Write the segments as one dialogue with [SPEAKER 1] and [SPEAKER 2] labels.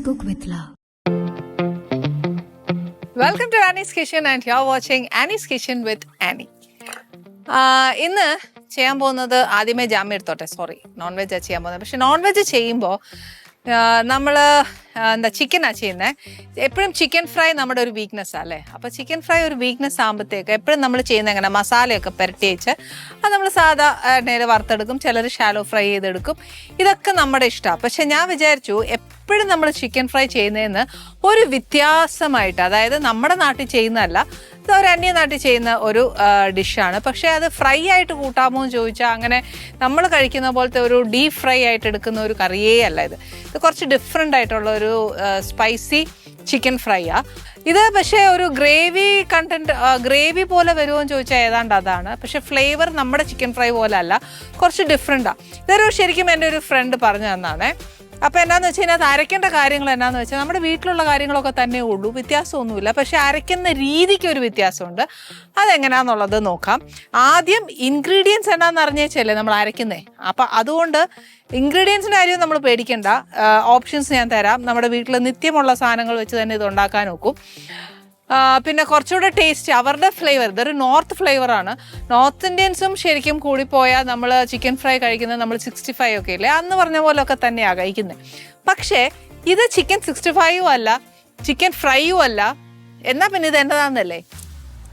[SPEAKER 1] cook with love.
[SPEAKER 2] Welcome to Annie's Kitchen and you're watching Annie's Kitchen with Annie. ഇന്ന് ചെയ്യാൻ പോകുന്നത് ആദ്യമേ ജാമ്യം എടുത്തോട്ടെ, സോറി, നോൺ വെജാണ് ചെയ്യാൻ പോകുന്നത്. പക്ഷെ നോൺ വെജ് ചെയ്യുമ്പോൾ നമ്മൾ ചിക്കനാണ് ചെയ്യുന്നത്. എപ്പോഴും ചിക്കൻ ഫ്രൈ നമ്മുടെ ഒരു വീക്ക്നെസ്സാണ് അല്ലേ. അപ്പോൾ ചിക്കൻ ഫ്രൈ ഒരു വീക്ക്നെസ് ആകുമ്പോഴത്തേക്ക് എപ്പോഴും നമ്മൾ ചെയ്യുന്നത് എങ്ങനെ, മസാലയൊക്കെ പുരട്ടി വെച്ച് അത് നമ്മൾ സാധാ എണ്ണയിൽ വറുത്തെടുക്കും, ചിലർ ഷാലോ ഫ്രൈ ചെയ്തെടുക്കും. ഇതൊക്കെ നമ്മുടെ ഇഷ്ടമാണ്. പക്ഷെ ഞാൻ വിചാരിച്ചു എപ്പോഴും നമ്മൾ ചിക്കൻ ഫ്രൈ ചെയ്യുന്നതെന്ന് ഒരു വ്യത്യാസമായിട്ട്, അതായത് നമ്മുടെ നാട്ടിൽ ചെയ്യുന്നതല്ല, ഇത് ഒരു അന്യ നാട്ടിൽ ചെയ്യുന്ന ഒരു ഡിഷാണ്. പക്ഷേ അത് ഫ്രൈ ആയിട്ട് കൂട്ടാമോ എന്ന് ചോദിച്ചാൽ അങ്ങനെ നമ്മൾ കഴിക്കുന്ന പോലത്തെ ഒരു ഡീപ് ഫ്രൈ ആയിട്ട് എടുക്കുന്ന ഒരു കറിയേ അല്ല ഇത്. ഇത് കുറച്ച് ഡിഫറെൻ്റ് ആയിട്ടുള്ള ഒരു സ്പൈസി ചിക്കൻ ഫ്രൈയാണ് ഇത്. പക്ഷേ ഒരു ഗ്രേവി കണ്ടൻറ്റ്, ഗ്രേവി പോലെ വരുമോ എന്ന് ചോദിച്ചാൽ ഏതാണ്ട് അതാണ്. പക്ഷേ ഫ്ലേവർ നമ്മുടെ ചിക്കൻ ഫ്രൈ പോലെ അല്ല, കുറച്ച് ഡിഫറെൻറ്റാണ്. ഇതൊരു ശരിക്കും എൻ്റെ ഒരു ഫ്രണ്ട് പറഞ്ഞു തന്നാണേ. അപ്പോൾ എന്നാന്ന് വെച്ചാൽ ഇതിനകത്ത് അരയ്ക്കേണ്ട കാര്യങ്ങൾ എന്നാന്ന് വെച്ചാൽ നമ്മുടെ വീട്ടിലുള്ള കാര്യങ്ങളൊക്കെ തന്നെ ഉള്ളൂ, വ്യത്യാസമൊന്നുമില്ല. പക്ഷേ അരയ്ക്കുന്ന രീതിക്ക് ഒരു വ്യത്യാസമുണ്ട്. അതെങ്ങനെയാണെന്നുള്ളത് നോക്കാം. ആദ്യം ഇൻഗ്രീഡിയൻസ് എന്നാന്ന് അറിഞ്ഞേച്ചല്ലേ നമ്മൾ അരയ്ക്കുന്നേ. അപ്പം അതുകൊണ്ട് ഇൻഗ്രീഡിയൻസിൻ്റെ കാര്യം നമ്മൾ പേടിക്കണ്ട. ഓപ്ഷൻസ് ഞാൻ തരാം. നമ്മുടെ വീട്ടിൽ നിത്യമുള്ള സാധനങ്ങൾ വെച്ച് തന്നെ ഇത് ഉണ്ടാക്കാൻ നോക്കും. പിന്നെ കുറച്ചുകൂടെ ടേസ്റ്റ് അവരുടെ ഫ്ലേവർ, ഇതൊരു നോർത്ത് ഫ്ലേവറാണ്. നോർത്ത് ഇന്ത്യൻസും ശരിക്കും കൂടിപ്പോയാൽ നമ്മൾ ചിക്കൻ ഫ്രൈ കഴിക്കുന്നത് നമ്മൾ 65 ഒക്കെ ഇല്ലേ, അന്ന് പറഞ്ഞ പോലെയൊക്കെ തന്നെയാണ് കഴിക്കുന്നത്. പക്ഷേ ഇത് ചിക്കൻ 65 അല്ല, ചിക്കൻ ഫ്രൈയും അല്ല. എന്നാൽ പിന്നെ ഇത് എന്നതാണെന്നല്ലേ,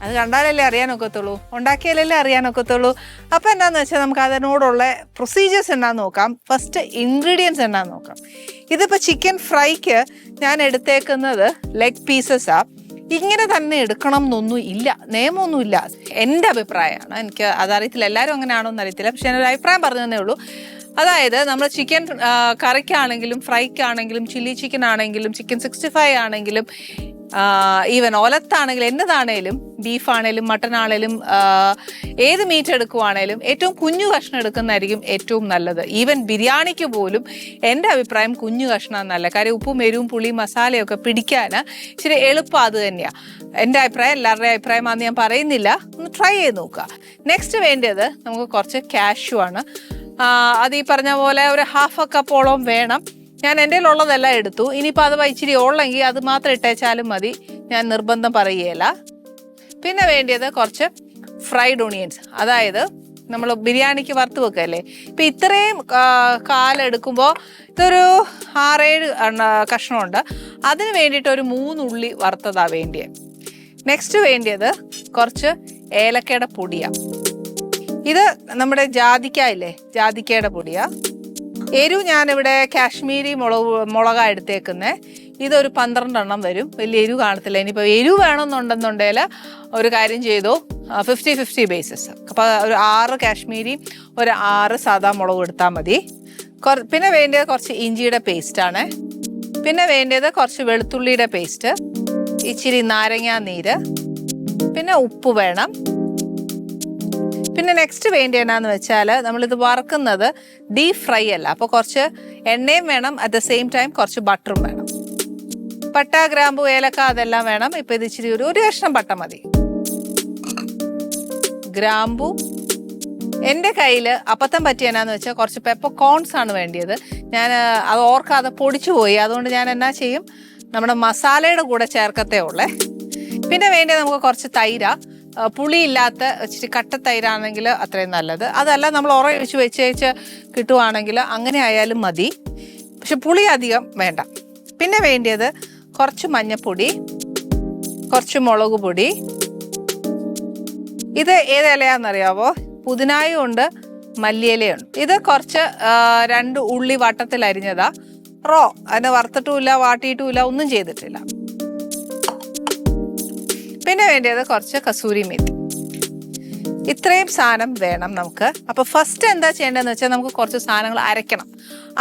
[SPEAKER 2] അത് കണ്ടാലല്ലേ അറിയാനൊക്കത്തുള്ളൂ, ഉണ്ടാക്കിയാലല്ലേ അറിയാനൊക്കത്തുള്ളൂ. അപ്പോൾ എന്താണെന്ന് വെച്ചാൽ നമുക്ക് അതിനോടുള്ള പ്രൊസീജിയേഴ്സ് എന്നാന്ന് നോക്കാം. ഫസ്റ്റ് ഇൻഗ്രീഡിയൻസ് എന്നാന്ന് നോക്കാം. ഇതിപ്പോൾ ചിക്കൻ ഫ്രൈക്ക് ഞാൻ എടുത്തേക്കുന്നത് ലെഗ് പീസസാണ്. ഇങ്ങനെ തന്നെ എടുക്കണം എന്നൊന്നും ഇല്ല, നിയമമൊന്നുമില്ല. എൻ്റെ അഭിപ്രായമാണ്, എനിക്ക് അതറിയത്തില്ല എല്ലാവരും അങ്ങനെയാണോ എന്ന് അറിയത്തില്ല. പക്ഷെ ഞാനൊരു അഭിപ്രായം പറഞ്ഞു തന്നേ ഉള്ളൂ. അതായത് നമ്മൾ ചിക്കൻ കറിക്കാണെങ്കിലും ഫ്രൈക്കാണെങ്കിലും ചില്ലി ചിക്കൻ ആണെങ്കിലും ചിക്കൻ 65 ആണെങ്കിലും ഈവൻ ഒലത്താണെങ്കിലും എന്നതാണേലും, ബീഫാണേലും മട്ടൺ ആണേലും ഏത് മീറ്റ് എടുക്കുവാണേലും ഏറ്റവും കുഞ്ഞു കഷ്ണം എടുക്കുന്നതായിരിക്കും ഏറ്റവും നല്ലത്. ഈവൻ ബിരിയാണിക്ക് പോലും എൻ്റെ അഭിപ്രായം കുഞ്ഞു കഷ്ണം നല്ല. കാര്യം ഉപ്പും എരിവും പുളിയും മസാലയൊക്കെ പിടിക്കാൻ ഇച്ചിരി എളുപ്പം അത് തന്നെയാണ്. എൻ്റെ അഭിപ്രായം, എല്ലാവരുടെയും അഭിപ്രായമാണെന്ന് ഞാൻ പറയുന്നില്ല. ഒന്ന് ട്രൈ ചെയ്ത് നോക്കുക. നെക്സ്റ്റ് വേണ്ടത് നമുക്ക് കുറച്ച് കാഷ്യൂ ആണ്. അത് ഈ പറഞ്ഞ പോലെ ഒരു 1/2 കപ്പോളം വേണം. ഞാൻ എൻ്റെ ഉള്ളതെല്ലാം എടുത്തു. ഇനിയിപ്പോൾ അത് ഇച്ചിരി ഉള്ളെങ്കിൽ അത് മാത്രം ഇട്ടേച്ചാലും മതി, ഞാൻ നിർബന്ധം പറയുകയില്ല. പിന്നെ വേണ്ടത് കുറച്ച് ഫ്രൈഡ് ഓണിയൻസ്, അതായത് നമ്മൾ ബിരിയാണിക്ക് വറുത്ത് വെക്കല്ലേ. ഇപ്പം ഇത്രയും കാലെടുക്കുമ്പോൾ ഇതൊരു 6-7 കഷ്ണമുണ്ട്. അതിന് വേണ്ടിയിട്ട് ഒരു 3 ഉള്ളി വറുത്തതാണ് വേണ്ടിയത്. നെക്സ്റ്റ് വേണ്ടത് കുറച്ച് ഏലക്കയുടെ പൊടിയാണ്. ഇത് നമ്മുടെ ജാതിക്കായില്ലേ, ജാതിക്കയുടെ പൊടിയാണ്. എരിവ് ഞാനിവിടെ കാശ്മീരി മുളകാണ് എടുത്തേക്കുന്നത്. ഇതൊരു 12 എണ്ണം വരും, വലിയ എരിവ് കാണത്തില്ല. ഇനിയിപ്പോൾ എരിവ് വേണമെന്നുണ്ടെന്നുണ്ടെങ്കിൽ ഒരു കാര്യം ചെയ്തു, 50-50 ബേസിസ്. അപ്പോൾ ഒരു 6 കാശ്മീരി ഒരു 6 സാദാ മുളക് എടുത്താൽ മതി. പിന്നെ വേണ്ടത് കുറച്ച് ഇഞ്ചിയുടെ പേസ്റ്റാണ്. പിന്നെ വേണ്ടത് കുറച്ച് വെളുത്തുള്ളിയുടെ പേസ്റ്റ്, ഇച്ചിരി നാരങ്ങാ നീര്, പിന്നെ ഉപ്പ് വേണം. പിന്നെ നെക്സ്റ്റ് വേണ്ടി എന്നാന്ന് വെച്ചാൽ നമ്മളിത് വറക്കുന്നത് ഡീപ് ഫ്രൈ അല്ല, അപ്പോൾ കുറച്ച് എണ്ണയും വേണം, അറ്റ് ദ സെയിം ടൈം കുറച്ച് ബട്ടറും വേണം. പട്ട, ഗ്രാമ്പു, ഏലക്ക അതെല്ലാം വേണം. ഇപ്പം ഇത് ഇച്ചിരി ഒരു കഷ്ണം പട്ട മതി. ഗ്രാമ്പു, എൻ്റെ കയ്യിൽ അബദ്ധം പറ്റിയെന്നാന്ന് വെച്ചാൽ കുറച്ച് പെപ്പർ കോൺസ് ആണ് വേണ്ടിയത്. ഞാൻ അത് ഓർക്കാതെ പൊടിച്ചു പോയി. അതുകൊണ്ട് ഞാൻ എന്നാ ചെയ്യും, നമ്മുടെ മസാലയുടെ കൂടെ ചേർക്കത്തേ ഉള്ളേ. പിന്നെ വേണ്ടത് നമുക്ക് കുറച്ച് തൈര, പുളിയില്ലാത്ത ഇച്ചിരി കട്ട തൈരാണെങ്കിൽ അത്രയും നല്ലത്. അതല്ല നമ്മൾ ഒഴിച്ച് വെച്ച് കിട്ടുവാണെങ്കിൽ അങ്ങനെ ആയാലും മതി, പക്ഷെ പുളി അധികം വേണ്ട. പിന്നെ വേണ്ടത് കുറച്ച് മഞ്ഞൾപ്പൊടി, കുറച്ച് മുളക് പൊടി. ഇത് ഏത് ഇലയാണെന്നറിയാവോ, പുതിനായും ഉണ്ട്, മല്ലിയിലയുണ്ട്. ഇത് കുറച്ച് 2 ഉള്ളി വട്ടത്തിൽ അരിഞ്ഞതാ, റോ, അതിനെ വറുത്തിട്ടുമില്ല വാട്ടിയിട്ടുമില്ല, ഒന്നും ചെയ്തിട്ടില്ല. പിന്നെ വേണ്ടത് കുറച്ച് കസൂരി മേത്തി. ഇത്രയും സാധനം വേണം നമുക്ക്. അപ്പോൾ ഫസ്റ്റ് എന്താ ചെയ്യേണ്ടതെന്ന് വെച്ചാൽ നമുക്ക് കുറച്ച് സാധനങ്ങൾ അരയ്ക്കണം.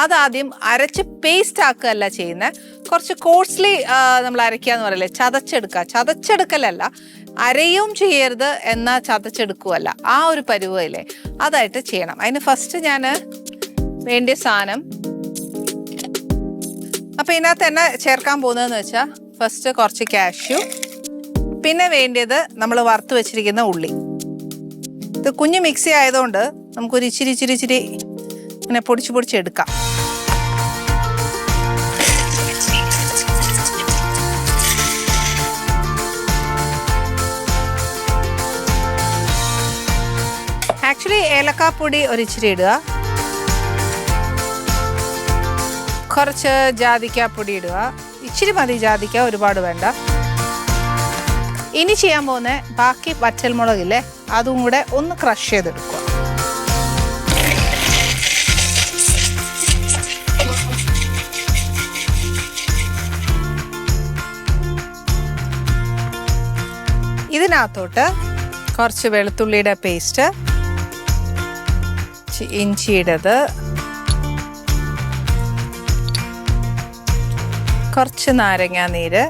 [SPEAKER 2] അതാദ്യം അരച്ച് പേസ്റ്റ് ആക്കുകയല്ല ചെയ്യുന്നത്, കുറച്ച് കോഴ്സ്ലി നമ്മൾ അരയ്ക്കുക എന്ന് പറയല്ലേ, ചതച്ചെടുക്കുക. ചതച്ചെടുക്കലല്ല, അരയും ചെയ്യരുത് എന്നാൽ ചതച്ചെടുക്കുകയല്ല, ആ ഒരു പരുവല്ലേ, അതായിട്ട് ചെയ്യണം. അതിന് ഫസ്റ്റ് ഞാൻ വേണ്ടിയ സാധനം, അപ്പോൾ ഇതിനകത്ത് തന്നെ ചേർക്കാൻ പോകുന്നതെന്ന് വെച്ചാൽ ഫസ്റ്റ് കുറച്ച് കാഷ്യൂ, പിന്നെ വേണ്ടത് നമ്മൾ വറുത്ത് വെച്ചിരിക്കുന്ന ഉള്ളി. ഇത് കുഞ്ഞ് മിക്സി ആയതുകൊണ്ട് നമുക്കൊരു ഇച്ചിരി ഇങ്ങനെ പൊടിച്ചെടുക്കാം. ഏലക്കാപ്പൊടി ഒരിച്ചിരി ഇടുക, കുറച്ച് ജാതിക്കാപ്പൊടി ഇടുക. ഇച്ചിരി മതി ജാതിക്ക, ഒരുപാട് വേണ്ട. ഇനി ചെയ്യാൻ പോകുന്ന ബാക്കി വറ്റൽമുളകില്ലേ, അതും കൂടെ ഒന്ന് ക്രഷ് ചെയ്തെടുക്കുക. ഇതിനകത്തോട്ട് കുറച്ച് വെളുത്തുള്ളിയുടെ പേസ്റ്റ്, ഇഞ്ചിയുടേത്, കുറച്ച് നാരങ്ങാ നീര്,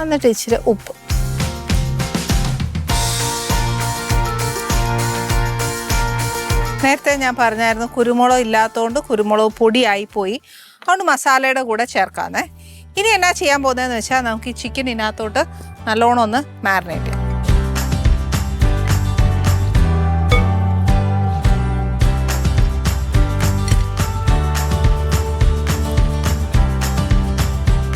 [SPEAKER 2] എന്നിട്ട് ഇച്ചിരി ഉപ്പ്. നേരത്തെ ഞാൻ പറഞ്ഞായിരുന്നു കുരുമുളക് ഇല്ലാത്തതുകൊണ്ട് കുരുമുളക് പൊടിയായിപ്പോയി, അതുകൊണ്ട് മസാലയുടെ കൂടെ ചേർക്കാന്നേ. ഇനി എന്നാ ചെയ്യാൻ പോകുന്നതെന്ന് വെച്ചാൽ നമുക്ക് ഈ ചിക്കൻ ഇതിനകത്തോട്ട് നല്ലോണം ഒന്ന് മാരിനേറ്റ് ചെയ്യാം.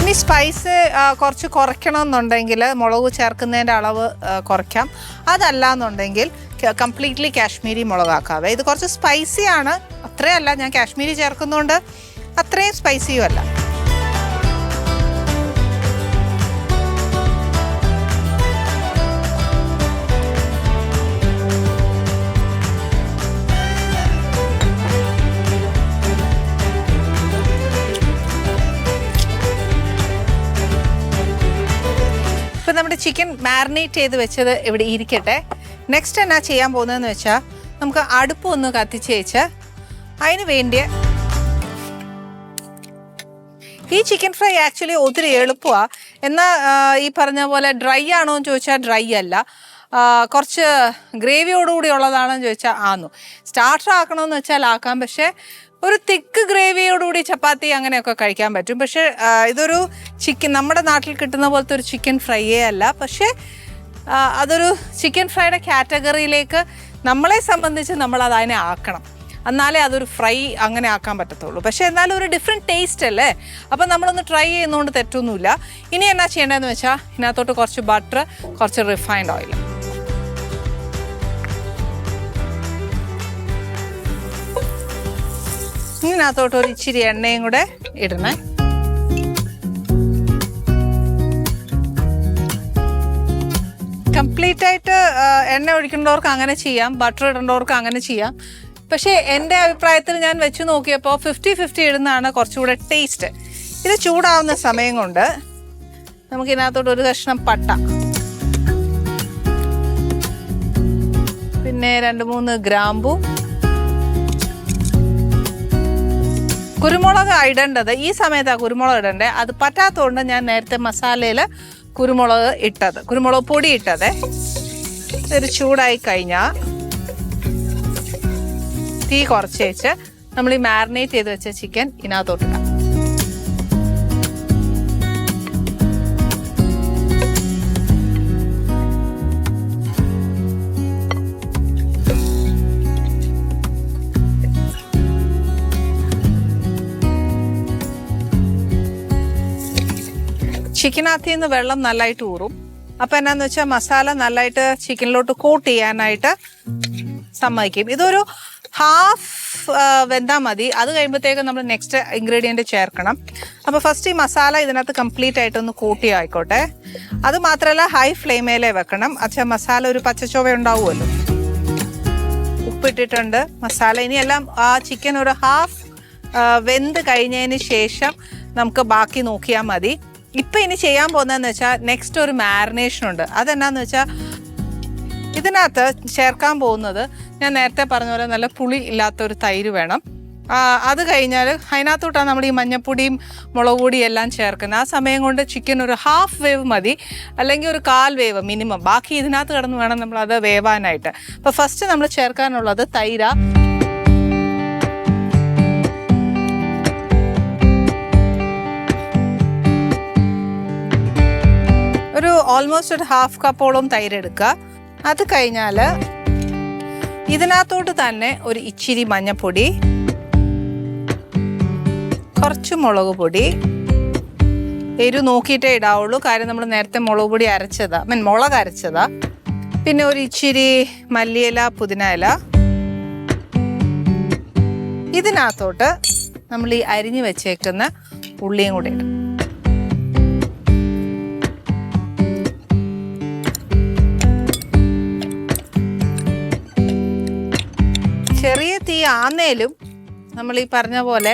[SPEAKER 2] ഇനി സ്പൈസ് കുറച്ച് കുറയ്ക്കണമെന്നുണ്ടെങ്കിൽ മുളക് ചേർക്കുന്നതിൻ്റെ അളവ് കുറയ്ക്കാം. അതല്ല എന്നുണ്ടെങ്കിൽ കംപ്ലീറ്റ്ലി കാശ്മീരി മുളകാക്കാവേ. ഇത് കുറച്ച് സ്പൈസിയാണ്, അത്രയല്ല, ഞാൻ കാശ്മീരി ചേർക്കുന്നതുകൊണ്ട് അത്രയും സ്പൈസിയും അല്ല. ഇപ്പം നമ്മുടെ ചിക്കൻ മാരിനേറ്റ് ചെയ്ത് വെച്ചത് ഇവിടെ ഇരിക്കട്ടെ. നെക്സ്റ്റ് എന്നാ ചെയ്യാൻ പോകുന്നതെന്ന് വെച്ചാൽ നമുക്ക് അടുപ്പ് ഒന്ന് കത്തിച്ച് വെച്ച് അതിന് വേണ്ടിയ ഈ ചിക്കൻ ഫ്രൈ ആക്ച്വലി ഒത്തിരി എളുപ്പമാണ്. എന്നാൽ ഈ പറഞ്ഞ പോലെ ഡ്രൈ ആണോ എന്ന് ചോദിച്ചാൽ ഡ്രൈ അല്ല, കുറച്ച് ഗ്രേവിയോടുകൂടി ഉള്ളതാണെന്ന് ചോദിച്ചാൽ ആന്നു. സ്റ്റാർട്ടർ ആക്കണമെന്ന് വെച്ചാൽ ആക്കാം, പക്ഷേ ഒരു തിക്ക് ഗ്രേവിയോടുകൂടി ചപ്പാത്തി അങ്ങനെയൊക്കെ കഴിക്കാൻ പറ്റും. പക്ഷേ ഇതൊരു ചിക്കൻ നമ്മുടെ നാട്ടിൽ കിട്ടുന്ന പോലത്തെ ഒരു ചിക്കൻ ഫ്രൈയേ അല്ല. പക്ഷേ അതൊരു ചിക്കൻ ഫ്രൈയുടെ കാറ്റഗറിയിലേക്ക് നമ്മളെ സംബന്ധിച്ച് നമ്മളത് അതിനെ ആക്കണം, എന്നാലേ അതൊരു ഫ്രൈ അങ്ങനെ ആക്കാൻ പറ്റത്തുള്ളൂ. പക്ഷേ എന്നാലും ഒരു ഡിഫറെൻറ്റ് ടേസ്റ്റ് അല്ലേ, അപ്പം നമ്മളൊന്ന് ട്രൈ ചെയ്യുന്നതുകൊണ്ട് തെറ്റൊന്നുമില്ല. ഇനി എന്നാ ചെയ്യേണ്ടതെന്ന് വെച്ചാൽ ഇതിനകത്തോട്ട് കുറച്ച് ബട്ടർ, കുറച്ച് റിഫൈൻഡ് ഓയിൽ, ഇതിനകത്തോട്ട് ഒരു ഇച്ചിരി എണ്ണയും കൂടെ ഇടണേ. കംപ്ലീറ്റ് ആയിട്ട് എണ്ണ ഒഴിക്കേണ്ടവർക്ക് അങ്ങനെ ചെയ്യാം, ബട്ടർ ഇടേണ്ടവർക്ക് അങ്ങനെ ചെയ്യാം. പക്ഷേ എൻ്റെ അഭിപ്രായത്തിൽ ഞാൻ വെച്ച് നോക്കിയപ്പോൾ 50-50 ഇടുന്നതാണ് കുറച്ചുകൂടെ ടേസ്റ്റ്. ഇത് ചൂടാവുന്ന സമയം കൊണ്ട് നമുക്ക് ഇതിനകത്തോട്ട് ഒരു കഷ്ണം പട്ട, പിന്നെ 2-3 ഗ്രാമ്പു, കുരുമുളക് ഇടേണ്ടത് ഈ സമയത്താണ് കുരുമുളക് ഇടണ്ടേ. അത് പറ്റാത്തതുകൊണ്ട് ഞാൻ നേരത്തെ മസാലയിൽ കുരുമുളക് ഇട്ടത്, കുരുമുളക് പൊടി ഇട്ടത്. ഇതൊരു ചൂടായി കഴിഞ്ഞാൽ തീ കുറച്ച് വെച്ച് നമ്മൾ ഈ മാരിനേറ്റ് ചെയ്ത് വെച്ച ചിക്കൻ ഇതിനകത്തോട്ടിടാം. ചിക്കനകത്ത് നിന്ന് വെള്ളം നല്ലതായിട്ട് ഊറും. അപ്പം എന്നാന്ന് വെച്ചാൽ മസാല നല്ലതായിട്ട് ചിക്കനിലോട്ട് കോട്ട് ചെയ്യാനായിട്ട് സമ്മതിക്കും. ഇതൊരു ഹാഫ് വെന്താൽ മതി. അത് കഴിയുമ്പോഴത്തേക്കും നമ്മൾ നെക്സ്റ്റ് ഇൻഗ്രീഡിയൻറ്റ് ചേർക്കണം. അപ്പോൾ ഫസ്റ്റ് ഈ മസാല ഇതിനകത്ത് കംപ്ലീറ്റ് ആയിട്ടൊന്ന് കൂട്ടി ആയിക്കോട്ടെ. അത് മാത്രമല്ല ഹൈ ഫ്ലെയിമേലേ വെക്കണം. അച്ഛാ മസാല ഒരു പച്ചച്ചോവ ഉണ്ടാവുമല്ലോ. ഉപ്പിട്ടിട്ടുണ്ട് മസാല. ഇനിയെല്ലാം ആ ചിക്കൻ ഒരു ഹാഫ് വെന്ത് കഴിഞ്ഞതിന് ശേഷം നമുക്ക് ബാക്കി നോക്കിയാൽ മതി. ഇപ്പം ഇനി ചെയ്യാൻ പോകുന്നതെന്ന് വെച്ചാൽ നെക്സ്റ്റ് ഒരു മാരിനേഷൻ ഉണ്ട്. അതെന്നാന്ന് വെച്ചാൽ ഇതിനകത്ത് ചേർക്കാൻ പോകുന്നത് ഞാൻ നേരത്തെ പറഞ്ഞ പോലെ നല്ല പുളി ഇല്ലാത്തൊരു തൈര് വേണം. അത് കഴിഞ്ഞാൽ അതിനകത്തോട്ടാണ് നമ്മൾ ഈ മഞ്ഞപ്പൊടിയും മുളക് പൊടിയും എല്ലാം ചേർക്കുന്നത്. ആ സമയം കൊണ്ട് ചിക്കൻ ഒരു ഹാഫ് വേവ് മതി, അല്ലെങ്കിൽ ഒരു 1/4 വേവ് മിനിമം. ബാക്കി ഇതിനകത്ത് കിടന്ന് വേണം നമ്മളത് വേവാനായിട്ട്. അപ്പോൾ ഫസ്റ്റ് നമ്മൾ ചേർക്കാനുള്ളത് തൈര. ഒരു ഓൾമോസ്റ്റ് ഒരു 1/2 കപ്പോളം തൈര് എടുക്കുക. അത് കഴിഞ്ഞാൽ ഇതിനകത്തോട്ട് തന്നെ ഒരു ഇച്ചിരി മഞ്ഞപ്പൊടി, കുറച്ച് മുളക് പൊടി, എരിവ് നോക്കിയിട്ടേ ഇടാവുള്ളൂ. കാര്യം നമ്മൾ നേരത്തെ മുളക് പൊടി അരച്ചതാ, മുളക് അരച്ചതാ. പിന്നെ ഒരു ഇച്ചിരി മല്ലിയില, പുതിന ഇല. ഇതിനകത്തോട്ട് നമ്മൾ ഈ അരിഞ്ഞു വെച്ചേക്കുന്ന ഉള്ളിയും കൂടെ ഇടും. ചെറിയ തീ ആന്നേലും നമ്മൾ ഈ പറഞ്ഞ പോലെ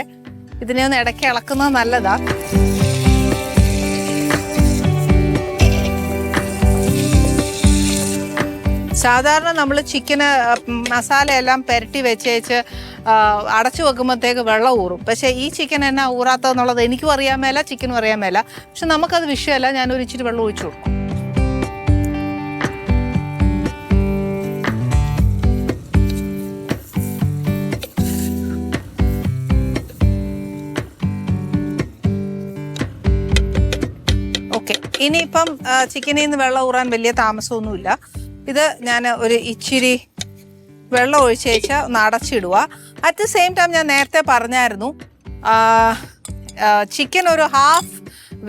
[SPEAKER 2] ഇതിനെ ഒന്ന് ഇടയ്ക്ക് ഇളക്കുന്നത് നല്ലതാ. സാധാരണ നമ്മൾ ചിക്കന് മസാല എല്ലാം പുരട്ടി വെച്ചേച്ച് അടച്ചു വെക്കുമ്പോഴത്തേക്ക് വെള്ളം ഊറും. പക്ഷേ ഈ ചിക്കൻ എന്നാ ഊറാത്തതെന്നുള്ളത് എനിക്കും അറിയാൻ മേല, ചിക്കനും അറിയാൻ മേല. പക്ഷെ നമുക്കത് വിഷയമല്ല. ഞാനൊരു ഇച്ചിരി വെള്ളം ഒഴിച്ചു കൊടുക്കും. ഓക്കെ, ഇനിയിപ്പം ചിക്കനിൽ നിന്ന് വെള്ളം ഊറാൻ വലിയ താമസമൊന്നുമില്ല. ഇത് ഞാൻ ഒരു ഇച്ചിരി വെള്ളം ഒഴിച്ചേച്ച ഒന്ന് അടച്ചിടുക. അറ്റ് ദ സെയിം ടൈം ഞാൻ നേരത്തെ പറഞ്ഞായിരുന്നു, ചിക്കൻ ഒരു ഹാഫ്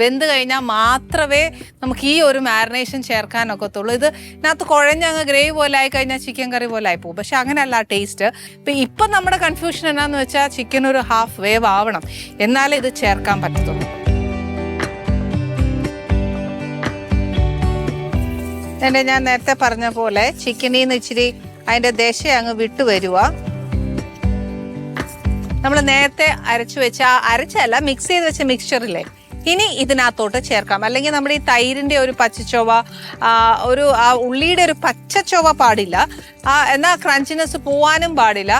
[SPEAKER 2] വെന്ത് കഴിഞ്ഞാൽ മാത്രമേ നമുക്ക് ഈ ഒരു മാരിനേഷൻ ചേർക്കാനൊക്കത്തുള്ളൂ. ഇതിനകത്ത് കുഴഞ്ഞങ്ങ് ഗ്രേവി പോലെ ആയി കഴിഞ്ഞാൽ ചിക്കൻ കറി പോലെ ആയി പോകും. പക്ഷെ അങ്ങനെയല്ല ടേസ്റ്റ്. ഇപ്പം നമ്മുടെ കൺഫ്യൂഷൻ എന്നാന്ന് വെച്ചാൽ ചിക്കൻ ഒരു ഹാഫ് വേവ് ആവണം, എന്നാലേ ഇത് ചേർക്കാൻ പറ്റത്തുള്ളൂ. ഞാൻ നേരത്തെ പറഞ്ഞ പോലെ ചിക്കനിൽ നിന്ന് ഇച്ചിരി അതിൻ്റെ ദശ അങ്ങ് വിട്ടു വരുക. നമ്മൾ നേരത്തെ അരച്ചു വെച്ച അരച്ചല്ല, മിക്സ് ചെയ്ത് വെച്ച മിക്സ്ചറില്ലേ, ഇനി ഇതിനകത്തോട്ട് ചേർക്കാം. അല്ലെങ്കിൽ നമ്മുടെ ഈ തൈരിൻ്റെ ഒരു പച്ചച്ചൊവ, ഒരു ആ ഉള്ളിയുടെ ഒരു പച്ചച്ചൊവ പാടില്ല, എന്നാൽ ക്രഞ്ചിനെസ് പോവാനും പാടില്ല,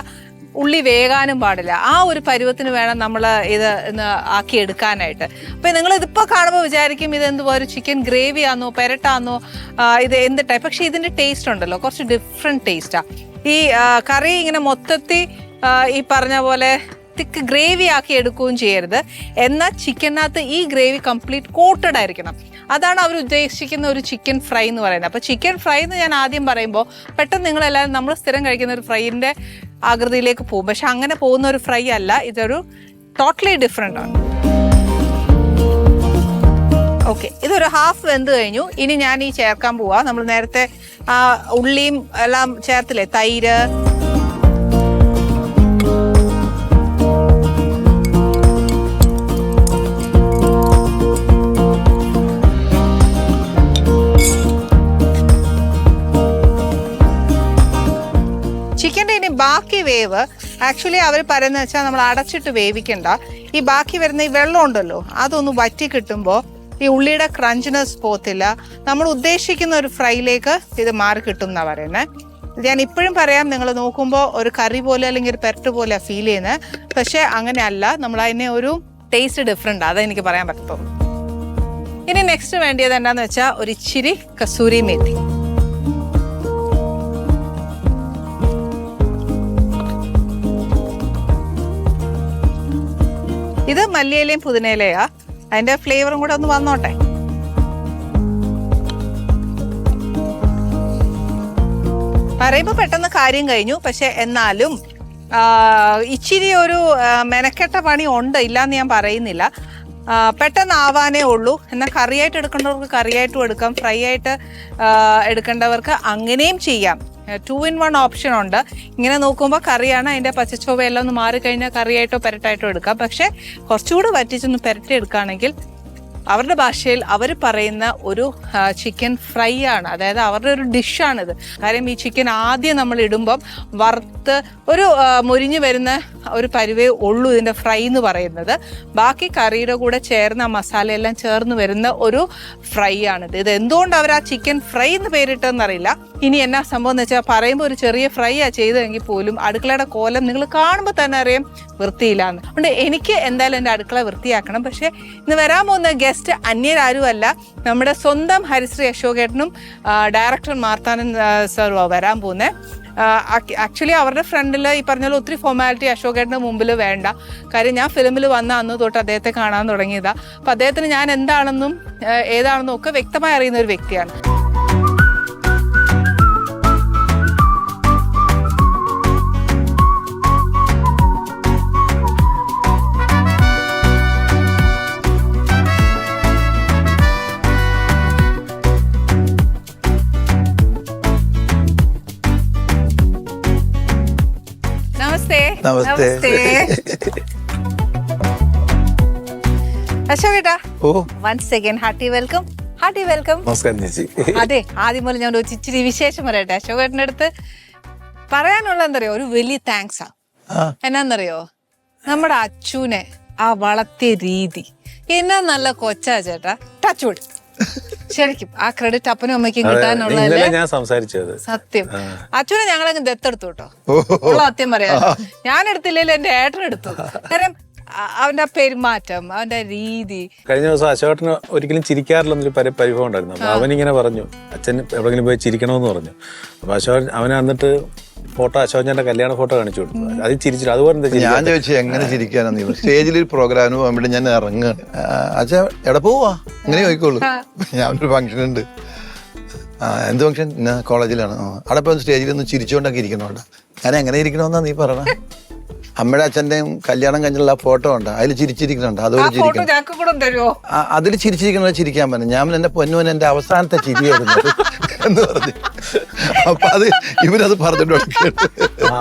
[SPEAKER 2] ഉള്ളി വേകാനും പാടില്ല. ആ ഒരു പരുവത്തിന് വേണം നമ്മൾ ഇത് ആക്കി എടുക്കാനായിട്ട്. അപ്പം നിങ്ങൾ ഇതിപ്പോൾ കാണുമ്പോൾ വിചാരിക്കും ഇതെന്തുവാ ഒരു ചിക്കൻ ഗ്രേവി ആണോ പെരട്ടാന്നോ, ഇത് എന്ത് ടൈപ്പ്. പക്ഷെ ഇതിൻ്റെ ടേസ്റ്റ് ഉണ്ടല്ലോ കുറച്ച് ഡിഫറെൻറ്റ് ടേസ്റ്റാണ്. ഈ കറി ഇങ്ങനെ മൊത്തത്തിൽ ഈ പറഞ്ഞ പോലെ തിക്ക് ഗ്രേവി ആക്കി എടുക്കുകയും ചെയ്യരുത്. എന്നാൽ ചിക്കനകത്ത് ഈ ഗ്രേവി കംപ്ലീറ്റ് കോട്ടഡ് ആയിരിക്കണം. അതാണ് അവർ ഉദ്ദേശിക്കുന്ന ഒരു ചിക്കൻ ഫ്രൈ എന്ന് പറയുന്നത്. അപ്പോൾ ചിക്കൻ ഫ്രൈ എന്ന് ഞാൻ ആദ്യം പറയുമ്പോൾ പെട്ടെന്ന് നിങ്ങളെല്ലാവരും നമ്മൾ സ്ഥിരം കഴിക്കുന്ന ഒരു ഫ്രൈൻ്റെ ആകൃതിയിലേക്ക് പോകും. പക്ഷെ അങ്ങനെ പോകുന്ന ഒരു ഫ്രൈ അല്ല, ഇതൊരു ടോട്ടലി ഡിഫറെൻ്റ് ആണ്. ഓക്കെ, ഇതൊരു ഹാഫ് വെന്ത് കഴിഞ്ഞു. ഇനി ഞാൻ ഈ ചേർക്കാൻ പോവാ. നമ്മൾ നേരത്തെ ഉള്ളിയും എല്ലാം ചേർത്തില്ലേ, തൈര്, ചിക്കൻ്റെ ഇനി ബാക്കി വേവ് ആക്ച്വലി അവർ പറയുന്നത് വെച്ചാൽ നമ്മൾ അടച്ചിട്ട് വേവിക്കണ്ട. ഈ ബാക്കി വരുന്ന ഈ വെള്ളം ഉണ്ടല്ലോ അതൊന്ന് വറ്റി കിട്ടുമ്പോൾ ഈ ഉള്ളിയുടെ ക്രഞ്ചിനെസ് പോകത്തില്ല. നമ്മൾ ഉദ്ദേശിക്കുന്ന ഒരു ഫ്രൈയിലേക്ക് ഇത് മാറി കിട്ടും എന്നാണ് പറയുന്നത്. ഞാൻ ഇപ്പോഴും പറയാം, നിങ്ങൾ നോക്കുമ്പോൾ ഒരു കറി പോലെ അല്ലെങ്കിൽ ഒരു പെരട്ട് പോലെ ഫീൽ ചെയ്യുന്നത്. പക്ഷേ അങ്ങനെയല്ല, നമ്മൾ അതിനെ ഒരു ടേസ്റ്റ് ഡിഫറെൻ്റ്, അതെനിക്ക് പറയാൻ പറ്റത്തുള്ളൂ. ഇനി നെക്സ്റ്റ് വേണ്ടിയത് എന്താണെന്ന് വെച്ചാൽ ഒരു ഇച്ചിരി കസൂരി മേത്തി. ഇത് മല്ലിയിലയും പുതിനയിലയാ, അതിൻ്റെ ഫ്ലേവറും കൂടെ ഒന്ന് വന്നോട്ടെ. പറയുമ്പോൾ പെട്ടെന്ന് കാര്യം കഴിഞ്ഞു. പക്ഷെ എന്നാലും ഇച്ചിരി ഒരു മെനക്കെട്ട പണി ഉണ്ട്, ഇല്ലയെന്ന് ഞാൻ പറയുന്നില്ല. പെട്ടെന്നാവാനേ ഉള്ളൂ. എന്നാൽ കറിയായിട്ട് എടുക്കേണ്ടവർക്ക് കറിയായിട്ടും എടുക്കാം, ഫ്രൈ ആയിട്ട് എടുക്കേണ്ടവർക്ക് അങ്ങനെയും ചെയ്യാം. 2 in 1 ഓപ്ഷൻ ഉണ്ട്. ഇങ്ങനെ നോക്കുമ്പോൾ കറിയാണ്, അതിൻ്റെ പച്ചച്ചോവയെല്ലാം ഒന്ന് മാറിക്കഴിഞ്ഞാൽ കറിയായിട്ടോ പെരട്ടായിട്ടോ എടുക്കാം. പക്ഷേ കുറച്ചുകൂടെ വറ്റിച്ചൊന്ന് പെരട്ടി എടുക്കുകയാണെങ്കിൽ അവരുടെ ഭാഷയിൽ അവർ പറയുന്ന ഒരു ചിക്കൻ ഫ്രൈ ആണ്. അതായത് അവരുടെ ഒരു ഡിഷാണിത്. കാര്യം ഈ ചിക്കൻ ആദ്യം നമ്മൾ ഇടുമ്പം വറുത്ത് ഒരു മുരിഞ്ഞു വരുന്ന ഒരു പരുവേ ഉള്ളൂ ഇതിൻ്റെ ഫ്രൈ എന്ന് പറയുന്നത്. ബാക്കി കറിയുടെ കൂടെ ചേർന്ന മസാലയെല്ലാം ചേർന്ന് വരുന്ന ഒരു ഫ്രൈ ആണിത്. ഇത് എന്തുകൊണ്ട് അവർ ആ ചിക്കൻ ഫ്രൈ എന്ന് പേരിട്ടെന്നറിയില്ല. ഇനി എന്നാ സംഭവം എന്ന് വെച്ചാൽ പറയുമ്പോൾ ഒരു ചെറിയ ഫ്രൈ ചെയ്തതെങ്കിൽ പോലും അടുക്കളയുടെ കോലം നിങ്ങൾ കാണുമ്പോൾ തന്നെ അറിയാം വൃത്തിയില്ലാന്ന്. അതുകൊണ്ട് എനിക്ക് എന്തായാലും എൻ്റെ അടുക്കള വൃത്തിയാക്കണം. പക്ഷേ ഇന്ന് വരാൻ പോകുന്ന ഗസ്റ്റ് അന്യരാരുമല്ല, നമ്മുടെ സ്വന്തം ഹരിശ്രീ അശോകേട്ടനും ഡയറക്ടർ മാർത്താനൻ സാറും വരാൻ പോകുന്നത്. ആക്ച്വലി അവരുടെ ഫ്രണ്ടിൽ ഈ പറഞ്ഞ ഒത്തിരി ഫോർമാലിറ്റി അശോകേട്ടൻ്റെ മുമ്പിൽ വേണ്ട. കാര്യം ഞാൻ ഫിലിമിൽ വന്ന അന്ന് തൊട്ട് അദ്ദേഹത്തെ കാണാൻ തുടങ്ങിയതാണ്. അപ്പം അദ്ദേഹത്തിന് ഞാൻ എന്താണെന്നും ഏതാണെന്നും ഒക്കെ വ്യക്തമായി അറിയുന്ന ഒരു വ്യക്തിയാണ്. നമസ്തേ.
[SPEAKER 1] നമസ്തേ.
[SPEAKER 2] അശോകേട്ടാ,
[SPEAKER 1] ഓ
[SPEAKER 2] once again hearty welcome. Hearty welcome.
[SPEAKER 1] നമസ്കാരം ചേച്ചി.
[SPEAKER 2] അതെ, ആദ്യം മുതൽ ഞാൻ ഒരു ഇച്ചിരി വിശേഷം പറയട്ടെ. അശോകേട്ടൻ്റെ അടുത്ത് പറയാനുള്ള എന്തറിയോ, ഒരു വലിയ താങ്ക്സാ. എന്നാന്നറിയോ, നമ്മുടെ അച്ചുനെ ആ വളർത്തിയ രീതി എന്നാ നല്ല കൊച്ചാ ചേട്ടാ. Touch wood. ശരിക്കും ആ ക്രെഡിറ്റ് അപ്പനും അമ്മയ്ക്കും കിട്ടാനുള്ളതല്ലേ
[SPEAKER 1] ഞാൻ സംസാരിച്ചത്.
[SPEAKER 2] സത്യം. അച്ഛനെ ഞങ്ങളങ്ങ് ദത്തെടുത്തു കേട്ടോ. ഉള്ള സത്യം പറയാം, ഞാൻ എടുത്തില്ലേലും എന്റെ ഏട്ടൻ എടുത്തു. കാരണം അവന്റെ പെരുമാറ്റം, അവന്റെ രീതി.
[SPEAKER 1] കഴിഞ്ഞ ദിവസം അശോകന് ഒരിക്കലും ചിരിക്കാറില്ലെന്നൊരു പരിഭവം ഉണ്ടായിരുന്നു. അപ്പൊ അവനിങ്ങനെ പറഞ്ഞു, അച്ഛൻ എവിടെങ്കിലും പോയി ചിരിക്കണമെന്ന് പറഞ്ഞു. അപ്പൊ അശോകൻ അവനെ വന്നിട്ട് ഫോട്ടോ, അശോകന്റെ കല്യാണ ഫോട്ടോ കാണിച്ചു കൊടുത്തു. അത് ചിരിച്ചിട്ട് അതുപോലെ
[SPEAKER 3] ഞാൻ ചോദിച്ചു എങ്ങനെ ചിരിക്കാനെന്ന്. സ്റ്റേജിൽ ഒരു പ്രോഗ്രാമിന് പോകുമ്പോൾ ഞാൻ ഇറങ്ങുകയാണ്. അച്ഛാ എവിടെ പോവാ ഇങ്ങനെ ചോദിക്കുള്ളൂ. ഞാൻ ഒരു ഫംഗ്ഷൻ ഉണ്ട്. എന്ത് ഫംഗ്ഷൻ? കോളേജിലാണ്. അവിടെ ഇപ്പൊ സ്റ്റേജിൽ ഒന്ന് ചിരിച്ചുകൊണ്ടൊക്കെ ഇരിക്കണോണ്ട. ഞാൻ എങ്ങനെ ഇരിക്കണമെന്നാ നീ പറയണ? അമ്മയുടെ അച്ഛൻ്റെയും കല്യാണം കഴിഞ്ഞുള്ള ഫോട്ടോ ഉണ്ട്, അതിൽ ചിരിച്ചിരിക്കുന്നുണ്ട്. അതുപോലെ ചിരിക്കണം. അതിൽ ചിരിച്ചിരിക്കണ ചിരിക്കാൻ പറഞ്ഞു. ഞാൻ എന്റെ പൊന്നുവൻ എന്റെ അവസാനത്തെ ചിരിയായിരുന്നു എന്ന് പറഞ്ഞു. അപ്പൊ അത് ഇവരത് പറഞ്ഞിട്ടുണ്ട്.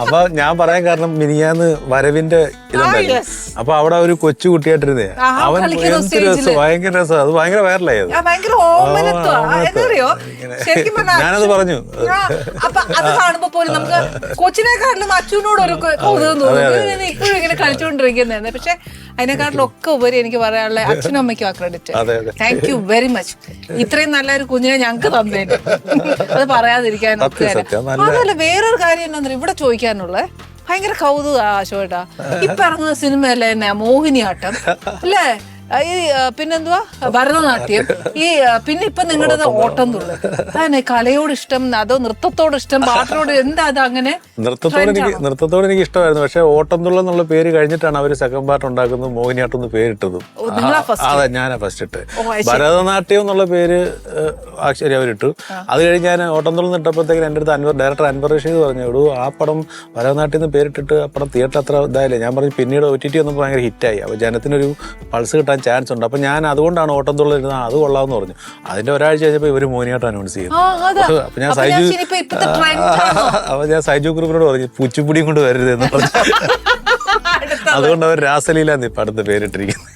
[SPEAKER 1] അപ്പൊ ഞാൻ പറയാൻ കാരണം മിനിയാന്ന് വരവിന്റെ ഇതുണ്ടായിരുന്നു. അപ്പൊ അവിടെ ഒരു കൊച്ചു കുട്ടിയായിട്ടിരുന്നേ, അവൻ എന്ത് രസം, ഭയങ്കര രസം. അത് ഭയങ്കര വൈറലായത്. ഞാനത് പറഞ്ഞു.
[SPEAKER 2] അത് കാണുമ്പോ പോലും നമുക്ക് കൊച്ചിനെക്കാട്ടിലും അച്ഛനോട് ഒരു കൗതുകം തോന്നുന്നു, ഇപ്പോഴും ഇങ്ങനെ കളിച്ചുകൊണ്ടിരിക്കുന്നത്. പക്ഷെ അതിനെക്കാട്ടിലും ഒക്കെ ഉപരി എനിക്ക് പറയാനുള്ള അച്ഛനും അമ്മയ്ക്കും ആ credit. Thank you very much. ഇത്രയും നല്ലൊരു കുഞ്ഞിനെ ഞങ്ങൾക്ക് തന്നേന്. അത് പറയാതിരിക്കാൻ. അതല്ല, വേറൊരു കാര്യം എന്താ ഇവിടെ ചോദിക്കാനുള്ള ഭയങ്കര കൗതുക അശോകേട്ടാ. ഇപ്പൊ ഇറങ്ങുന്ന സിനിമയല്ലേ തന്നെ മോഹിനിയാട്ടം അല്ലേ, ഈ പിന്നെന്തുവാ ഭരതനാട്യം, ഈ പിന്നെ ഇപ്പൊ നിങ്ങളുടെ ഓട്ടം തുള്ളൽ. അതന്നെ കലയോട് ഇഷ്ടം, അതോ നൃത്തത്തോട് ഇഷ്ടം, പാട്ടിനോട് എന്താ അത്? അങ്ങനെ
[SPEAKER 1] നൃത്തത്തോട് എനിക്ക് ഇഷ്ടമായിരുന്നു. പക്ഷെ ഓട്ടം തുള്ളൽ എന്നുള്ള പേര് കഴിഞ്ഞിട്ടാണ് അവര് സെക്കൻഡ് പാർട്ട് ഉണ്ടാക്കുന്നത്, മോഹിനിയാട്ടം എന്ന് പേരിട്ടതും. അതെ, ഞാനാ ഫസ്റ്റ് ഇട്ട്. ഭരതനാട്യം എന്നുള്ള പേര് ആക്ച്വലി അവരിട്ടു. അത് കഴിഞ്ഞ് ഞാൻ ഓട്ടം തുള്ളൽ ഇട്ടപ്പോഴത്തേക്കും എൻ്റെ അടുത്ത് ഡയറക്ടർ അൻവർ റഷീദ് പറഞ്ഞു, ആ പടം ഭരതനാട്യം എന്ന് പേരിട്ടിട്ട് ആ പടം തിയേറ്റർ അത്ര ഇതായില്ലേ. ഞാൻ പറഞ്ഞു പിന്നീട് OTT വന്നപ്പോൾ ഭയങ്കര ഹിറ്റായി. അപ്പോൾ ജനത്തിനൊരു പൾസ് കിട്ടാൻ ചാൻസ് ഉണ്ട്. അപ്പൊ ഞാൻ അതുകൊണ്ടാണ് ഓട്ടം തുള്ളൽ ഇരുന്നത്, അത് കൊള്ളാമെന്ന് പറഞ്ഞു. അതിന്റെ ഒരാഴ്ച കഴിഞ്ഞപ്പോ ഇവര് മോഹിനിയാട്ടം അനൗൺസ് ചെയ്യുന്നു. അപ്പൊ ഞാൻ സൈജു ഗ്രൂപ്പിനോട് പറഞ്ഞു പൂച്ചുപുടിയും കൊണ്ട് വരരുതെന്ന് പറഞ്ഞു. അതുകൊണ്ട് അവർ രാസലീലാന്ന് ഇപ്പൊ അടുത്ത പേരിട്ടിരിക്കുന്നത്.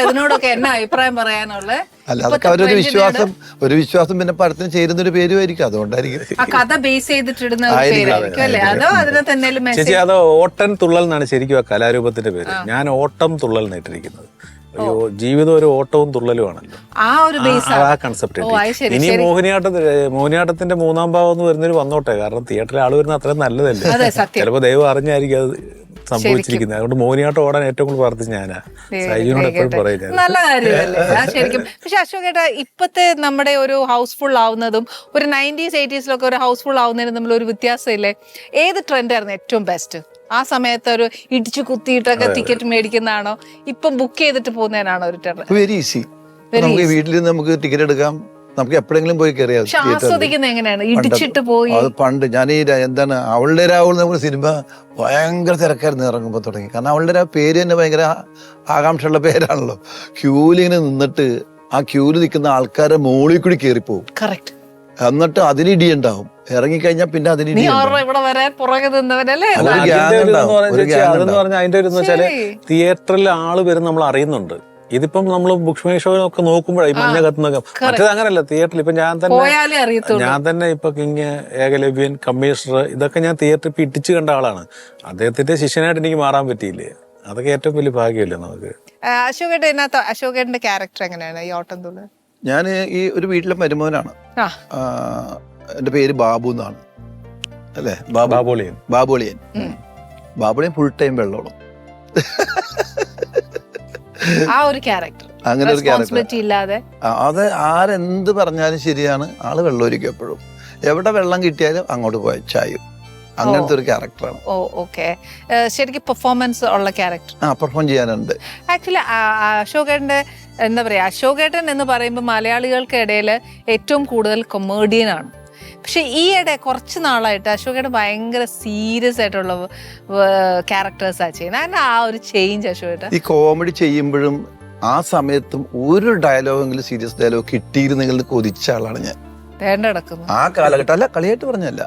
[SPEAKER 2] ഇതിനോടൊക്കെ എന്നാ അഭിപ്രായം പറയാനുള്ളത്?
[SPEAKER 3] അല്ല, അതൊക്കെ അവരൊരു വിശ്വാസം പിന്നെ പടത്തിന് ചേരുന്നൊരു പേരുമായിരിക്കും, അതുകൊണ്ടായിരിക്കും.
[SPEAKER 2] കഥ ബേസ് ചെയ്തിട്ടിടുന്ന അതോ അതിനെ തന്നെ
[SPEAKER 1] ചേച്ചി, അത് ഓട്ടൻ തുള്ളൽ എന്നാണ് ശരിക്കും ആ കലാരൂപത്തിന്റെ പേര്. ഞാൻ ഓട്ടം തുള്ളൽ എന്നിട്ടിരിക്കുന്നത്. അയ്യോ, ജീവിതം ഒരു ഓട്ടവും തുള്ളലുമാണല്ലോ, ആ കൺസെപ്റ്റ്. ഇനി മോഹിനിയാട്ടത്തിന്റെ 3-ാം ഭാഗം എന്ന് വരുന്നൊരു വന്നോട്ടെ. കാരണം തിയേറ്ററിൽ ആള് വരുന്ന അത്രയും നല്ലതല്ലേ. ചിലപ്പോ ദൈവം അറിഞ്ഞായിരിക്കും അത് സംഭവിച്ചിരിക്കുന്നത്. അതുകൊണ്ട് മോഹിനിയാട്ടം ഓടാൻ ഏറ്റവും കൂടുതൽ പ്രാർത്ഥിച്ച് ഞാനാ. സൈജുനോട് എപ്പോഴും പറയുന്നത്
[SPEAKER 2] നല്ല കാര്യമല്ലേ ശരിക്കും. പക്ഷെ അശോകേട്ടാ, ഇപ്പത്തെ നമ്മുടെ ഒരു ഹൗസ്ഫുൾ ആവുന്നതും ഒരു 90s 80s ഒരു ഹൗസ്ഫുൾ ആവുന്നതിനും തമ്മിൽ ഒരു വ്യത്യാസമില്ലേ? ഏത് ട്രെൻഡായിരുന്നു ഏറ്റവും ബെസ്റ്റ്? ആ സമയത്ത് ഒരു ഇടിച്ചു കുത്തിയിട്ടൊക്കെ ടിക്കറ്റ് മേടിക്കുന്നതാണോ, ഇപ്പം ബുക്ക് ചെയ്തിട്ട് പോകുന്നതിനാണോ ഒരു ട്രെൻഡ്?
[SPEAKER 3] Very easy. നമുക്ക് വീട്ടിൽ നമുക്ക് ടിക്കറ്റ് എടുക്കാം, നമുക്ക് എപ്പോഴെങ്കിലും പോയി കയറിയാൽ.
[SPEAKER 2] ആസ്വദിക്കുന്നത് എങ്ങനെയാണ്? ഇടിച്ചിട്ട് പോയി.
[SPEAKER 3] അത് പണ്ട് ഞാൻ ഈ എന്താണ് അവളുടെ രാവുകൾ നമ്മുടെ സിനിമ ഭയങ്കര തിരക്കായിരുന്നു ഇറങ്ങുമ്പോൾ തുടങ്ങി. കാരണം അവളുടെ പേര് തന്നെ ഭയങ്കര ആകാംക്ഷയുള്ള പേരാണല്ലോ. ക്യൂലിങ്ങനെ നിന്നിട്ട് ആ ക്യൂല് നിൽക്കുന്ന ആൾക്കാരെ മോളിൽ കൂടി കയറിപ്പോവും.
[SPEAKER 2] കറക്റ്റ്.
[SPEAKER 3] എന്നിട്ട് അതിനിടി ഉണ്ടാവും. ഇറങ്ങിക്കഴിഞ്ഞാൽ പിന്നെ അതിനിടി.
[SPEAKER 1] അതിന്റെ ഒരു വെച്ചാല് തിയേറ്ററിൽ ആള് വരും, നമ്മൾ അറിയുന്നുണ്ട്. ഇതിപ്പം നമ്മൾ ബുക്ക് മൈ ഷോ ഒക്കെ നോക്കുമ്പോഴേ മഞ്ഞ കത്തുന്നൊക്കെ. മറ്റേത് അങ്ങനല്ല. തിയേറ്ററിൽ ഇപ്പൊ ഞാൻ തന്നെ ഇപ്പൊ കിങ്, ഏകലവ്യൻ, കമ്മീഷണർ, ഇതൊക്കെ ഞാൻ തിയേറ്ററിൽ ഇപ്പൊ ഇടിച്ചു കണ്ട ആളാണ്. അദ്ദേഹത്തിന്റെ ശിഷ്യനായിട്ട് എനിക്ക് മാറാൻ പറ്റിയില്ലേ. അതൊക്കെ ഏറ്റവും വലിയ ഭാഗ്യമല്ലേ നമുക്ക്.
[SPEAKER 2] അശോകേട്ടന്റെ ക്യാരക്ടർ എങ്ങനെയാണ് ഈ ഓട്ടം തുള്ളൽ?
[SPEAKER 3] ഞാൻ ഈ ഒരു വീട്ടിലെ മരുമോനാണ്. എന്റെ പേര് ബാബു എന്നാണ്, അല്ലേ? ബാബുളിയൻ. ബാബുളിയൻ ഫുൾ ടൈം വെള്ളോളം.
[SPEAKER 2] ആ ഒരു ക്യാരക്ടർ,
[SPEAKER 3] അങ്ങനെ ഒരു ക്യാരക്ടർ
[SPEAKER 2] ഇല്ലാതെ.
[SPEAKER 3] അത് ആരെന്ത് പറഞ്ഞാലും ശരിയാണ്. ആള് വെള്ളമൊരിക്കും എപ്പോഴും. എവിടെ വെള്ളം കിട്ടിയാലും അങ്ങോട്ട് പോയ ചായും. അങ്ങനത്തെ ഒരു ക്യാരക്ടറാണ്.
[SPEAKER 2] ശരിക്കും പെർഫോമൻസ് ഉള്ള ക്യാരക്ടർ.
[SPEAKER 3] പെർഫോം ചെയ്യാനുണ്ട്.
[SPEAKER 2] ആക്ച്വലി അശോകേട്ടന്റെ എന്താ പറയാ, അശോകേട്ടൻ എന്ന് പറയുമ്പോൾ മലയാളികൾക്ക് ഇടയിൽ ഏറ്റവും കൂടുതൽ കൊമേഡിയൻ ആണ്. പക്ഷെ ഈയിടെ കുറച്ച് നാളായിട്ട് അശോകേട്ടൻ ഭയങ്കര സീരിയസ് ആയിട്ടുള്ള ക്യാരക്ടേഴ്സാണ് ചെയ്യുന്നത്. അതിന് ആ ഒരു ചേഞ്ച് അശോകേട്ടൻ
[SPEAKER 3] ഈ കോമഡി ചെയ്യുമ്പോഴും ആ സമയത്തും ഒരു ഡയലോഗെങ്കിലും സീരിയസ് ഡയലോഗ് കിട്ടിയിരുന്നെങ്കിൽ കൊതിച്ച ആളാണ് ഞാൻ.
[SPEAKER 2] തേണ്ടടക്കുന്നു
[SPEAKER 3] ആ കാലഘട്ടം. അല്ല, കളിയായിട്ട് പറഞ്ഞല്ല.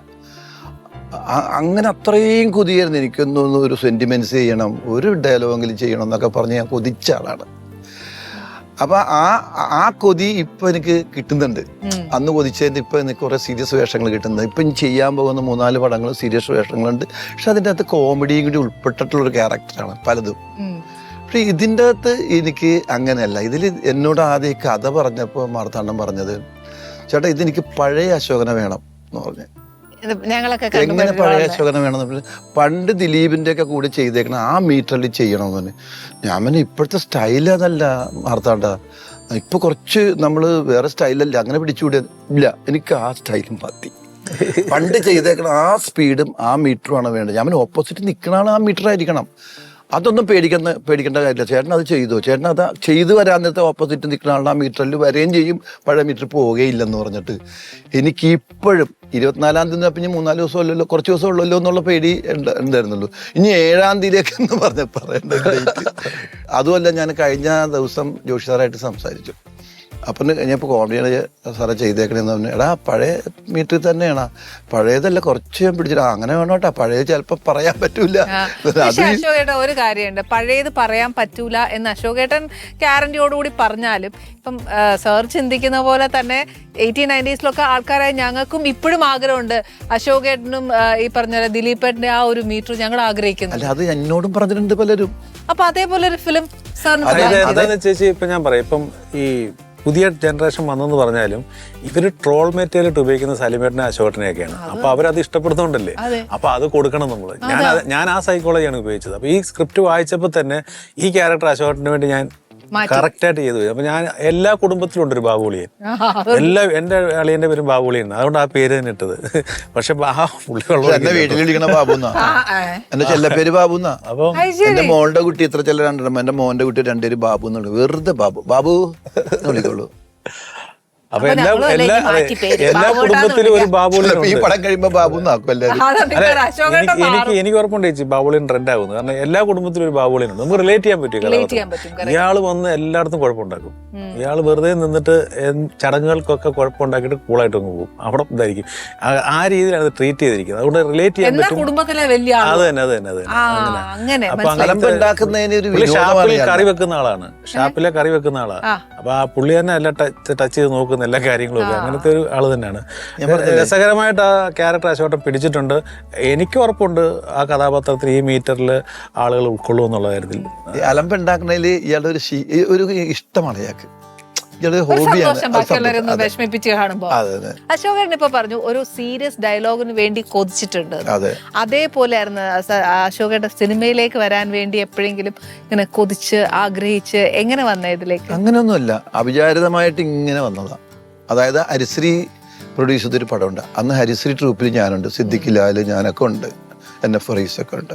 [SPEAKER 3] അങ്ങനെ അത്രയും കൊതിയായിരുന്നു. എനിക്കൊന്നും ഒരു സെന്റിമെന്റ്സ് ചെയ്യണം, ഒരു ഡയലോഗെങ്കിലും ചെയ്യണം എന്നൊക്കെ പറഞ്ഞ് ഞാൻ കൊതിച്ച ആളാണ്. അപ്പൊ ആ കൊതി ഇപ്പൊ എനിക്ക് കിട്ടുന്നുണ്ട്. അന്ന് കൊതിച്ചതിന്റെ ഇപ്പൊ എനിക്ക് കുറെ സീരിയസ് വേഷങ്ങൾ കിട്ടുന്നത്. ഇപ്പൊ ഇനി ചെയ്യാൻ പോകുന്ന 3-4 പടങ്ങൾ സീരിയസ് വേഷങ്ങളുണ്ട്. പക്ഷെ അതിൻ്റെ അകത്ത് കോമഡിയും കൂടി ഉൾപ്പെട്ടിട്ടുള്ള ഒരു ക്യാരക്ടറാണ് പലതും. പക്ഷെ ഇതിൻ്റെ അകത്ത് എനിക്ക് അങ്ങനെയല്ല. ഇതിൽ എന്നോട് ആദ്യം ഈ കഥ പറഞ്ഞപ്പോൾ മാർത്താണ്ഡൻ പറഞ്ഞത്, ചേട്ടാ ഇതെനിക്ക് പഴയ അശോകനെ വേണം എന്ന് പറഞ്ഞു. എങ്ങനെ പഴയ അശോകനെ വേണമെന്ന് പണ്ട് ദിലീപിന്റെ ഒക്കെ കൂടെ ചെയ്തേക്കണം ആ മീറ്ററിൽ ചെയ്യണമെന്ന് പറഞ്ഞു. ഞാൻ പിന്നെ ഇപ്പോഴത്തെ സ്റ്റൈൽ അതല്ല മാർത്താണ്ട, ഇപ്പൊ കുറച്ച് നമ്മള് വേറെ സ്റ്റൈലല്ല, അങ്ങനെ പിടിച്ചുകൂടെ ഇല്ല, എനിക്ക് ആ സ്റ്റൈലും മതി. പണ്ട് ചെയ്തേക്കണം ആ സ്പീഡും ആ മീറ്ററുമാണ് വേണ്ടത്. ഞാൻ ഓപ്പോസിറ്റ് നിൽക്കുന്ന ആൾ ആ മീറ്റർ ആയിരിക്കണം. അതൊന്നും പേടിക്കേണ്ട കാര്യമില്ല. ചേട്ടൻ അത് ചെയ്തു, ചേട്ടൻ അത് ചെയ്തു വരാൻ നേരത്തെ ഓപ്പോസിറ്റ് നിൽക്കുന്ന ആളുടെ ആ മീറ്ററിൽ വരികയും ചെയ്യും, പഴയ മീറ്റർ പോവുകയില്ലെന്ന് പറഞ്ഞിട്ട് എനിക്ക് ഇപ്പോഴും 24-ാം തീയതി പിന്നെ 3-4 ദിവസം അല്ലല്ലോ, കുറച്ച് ദിവസം ഉള്ളല്ലോ എന്നുള്ള പേടി ഉണ്ടായിരുന്നുള്ളൂ. ഇനി 7-ാം തീയതിയൊക്കെ പറയേണ്ട. അതുമല്ല, ഞാൻ കഴിഞ്ഞ ദിവസം ജോഷി സാറായിട്ട് സംസാരിച്ചു. അപ്പം കഴിഞ്ഞപ്പോൾ കോമഡിയാണ് സാറെ ചെയ്തേക്കണേന്ന് പറഞ്ഞു. എടാ പഴയ മീറ്ററിൽ തന്നെയാണ്, പഴയതല്ല കുറച്ച് ഞാൻ പിടിച്ചിട്ട് അങ്ങനെ വേണോട്ടാ, പഴയത് ചിലപ്പോ പറയാൻ പറ്റൂല.
[SPEAKER 2] അശോകേട്ടൻ ഒരു കാര്യമുണ്ട്, പഴയത് പറയാൻ പറ്റൂല എന്ന് അശോകേട്ടൻ ഗ്യാരണ്ടിയോടുകൂടി പറഞ്ഞാലും ഇപ്പം സാർ ചിന്തിക്കുന്ന പോലെ തന്നെ 1890s ആൾക്കാരായ ഞങ്ങൾക്കും ഇപ്പോഴും ആഗ്രഹമുണ്ട് അശോകേട്ടനും ഈ പറഞ്ഞ ദിലീപേട്ടന്റെ ആ ഒരു മീറ്റർ ഞങ്ങൾ ആഗ്രഹിക്കുന്നു.
[SPEAKER 3] അല്ല, അത് എന്നോടും പറഞ്ഞിട്ടുണ്ട് പലരും.
[SPEAKER 2] അപ്പൊ അതേപോലെ ഒരു ഫിലിം
[SPEAKER 1] സാറിന് ചേച്ചി ഇപ്പൊ ഞാൻ പറയാം, ഇപ്പം ഈ പുതിയ ജനറേഷൻ വന്നെന്ന് പറഞ്ഞാലും ഇവര് ട്രോൾ മെറ്റീരിയൽ ഉപയോഗിക്കുന്ന സലിമേട്ടനെ അശോകനെയൊക്കെയാണ്. അപ്പൊ അവരത് ഇഷ്ടപ്പെടുന്നോണ്ടല്ലേ, അപ്പൊ അത് കൊടുക്കണം നമ്മള്. ഞാൻ ആ സൈക്കോളജിയാണ് ഉപയോഗിച്ചത്. അപ്പൊ ഈ സ്ക്രിപ്റ്റ് വായിച്ചപ്പോ തന്നെ ഈ ക്യാരക്ടർ അശോകന് വേണ്ടി ഞാൻ കറക്റ്റായിട്ട് ചെയ്തു. അപ്പൊ ഞാൻ എല്ലാ കുടുംബത്തിലും ഉണ്ട് ഒരു ബാബുളിയൻ, എന്റെ അളിയന്റെ പേരും ബാബുളിയൻ, അതുകൊണ്ട് ആ പേര് തന്നെ ഇട്ടത്. പക്ഷെ
[SPEAKER 3] എന്റെ വീട്ടിലിരിക്കണ ബാബുന്നാ, എന്റെ ചെല്ലപ്പേര് ബാബുന്നാ. അപ്പൊ എന്റെ മോളുടെ കുട്ടി ഇത്ര ചെല്ല 2, എന്റെ മോന്റെ കുട്ടി 2 പേര് ബാബു എന്നുള്ളു. വെറുതെ ബാബു എന്ന് വിളിക്കുള്ളൂ.
[SPEAKER 1] അപ്പൊ എല്ലാ കുടുംബത്തിലും ഒരു ബാബുളിയൻ.
[SPEAKER 3] ഈ പടം കഴിയുമ്പോ ബാബു എന്നാക്കും എല്ലാവരും.
[SPEAKER 1] എനിക്ക് ഉറപ്പുണ്ട് ചേച്ചി ബാബുളിയൻ ട്രെൻഡ് ആകുന്നു. കാരണം എല്ലാ കുടുംബത്തിലും ഒരു ബാബുളിയൻ ഉണ്ട്, നമുക്ക് റിലേറ്റ് ചെയ്യാൻ പറ്റും. ഇയാള് വന്ന് എല്ലായിടത്തും കുഴപ്പമുണ്ടാക്കും. ഇയാള് വെറുതെ നിന്നിട്ട് ചടങ്ങുകൾക്കൊക്കെ കുഴപ്പമുണ്ടാക്കിയിട്ട് കൂളായിട്ട് അങ്ങ് പോകും. അവിടെ ഇതായിരിക്കും, ആ രീതിയിലാണ് അത് ട്രീറ്റ് ചെയ്തിരിക്കുന്നത്. അതുകൊണ്ട് റിലേറ്റ് ചെയ്യാൻ പറ്റും. അത് തന്നെ ഷാപ്പിൽ കറി വെക്കുന്ന ആളാണ്, ഷാപ്പിലെ കറി വെക്കുന്ന ആളാണ്. അപ്പൊ ആ പുള്ളി തന്നെ എല്ലാം ടച്ച് ചെയ്ത് നോക്കുന്ന എല്ലാ കാര്യങ്ങളും ഒക്കെ അങ്ങനത്തെ ഒരു ആള് തന്നെയാണ്. രസകരമായിട്ട് ആ ക്യാരക്ടർ അശോകൻ പിടിച്ചിട്ടുണ്ട്. എനിക്ക് ഉറപ്പുണ്ട് ആ കഥാപാത്രത്തിൽ ഈ മീറ്ററിൽ ആളുകൾ ഉൾക്കൊള്ളൂ എന്നുള്ള കാര്യത്തിൽ.
[SPEAKER 3] അലമ്പുണ്ടാക്കുന്നതിൽ ഇയാളുടെ ഒരു ഇഷ്ടമാണ് ഇയാൾക്ക്, ഇയാളുടെ ഹോബിയാണ്.
[SPEAKER 2] വിഷമിപ്പിച്ച് കാണുമ്പോ അശോകൻ ഇപ്പൊ പറഞ്ഞു ഒരു സീരിയസ് ഡയലോഗിന് വേണ്ടി കൊതിച്ചിട്ടുണ്ട്. അതേപോലെ ആയിരുന്നു അശോകന്റെ സിനിമയിലേക്ക് വരാൻ വേണ്ടി എപ്പോഴെങ്കിലും ഇങ്ങനെ കൊതിച്ച് ആഗ്രഹിച്ച് എങ്ങനെ വന്ന ഇതിലേക്ക്?
[SPEAKER 3] അങ്ങനെയൊന്നുമല്ല, അവിചാരിതമായിട്ട് ഇങ്ങനെ വന്നതാ. അതായത് ഹരിശ്രീ പ്രൊഡ്യൂസ് ചെയ്തൊരു പടമുണ്ട്. അന്ന് ഹരിശ്രീ ട്രൂപ്പിൽ ഞാനുണ്ട്, സിദ്ദിഖ് ലാല് ഞാനൊക്കെ ഉണ്ട്, NF ഫറീസൊക്കെ ഉണ്ട്.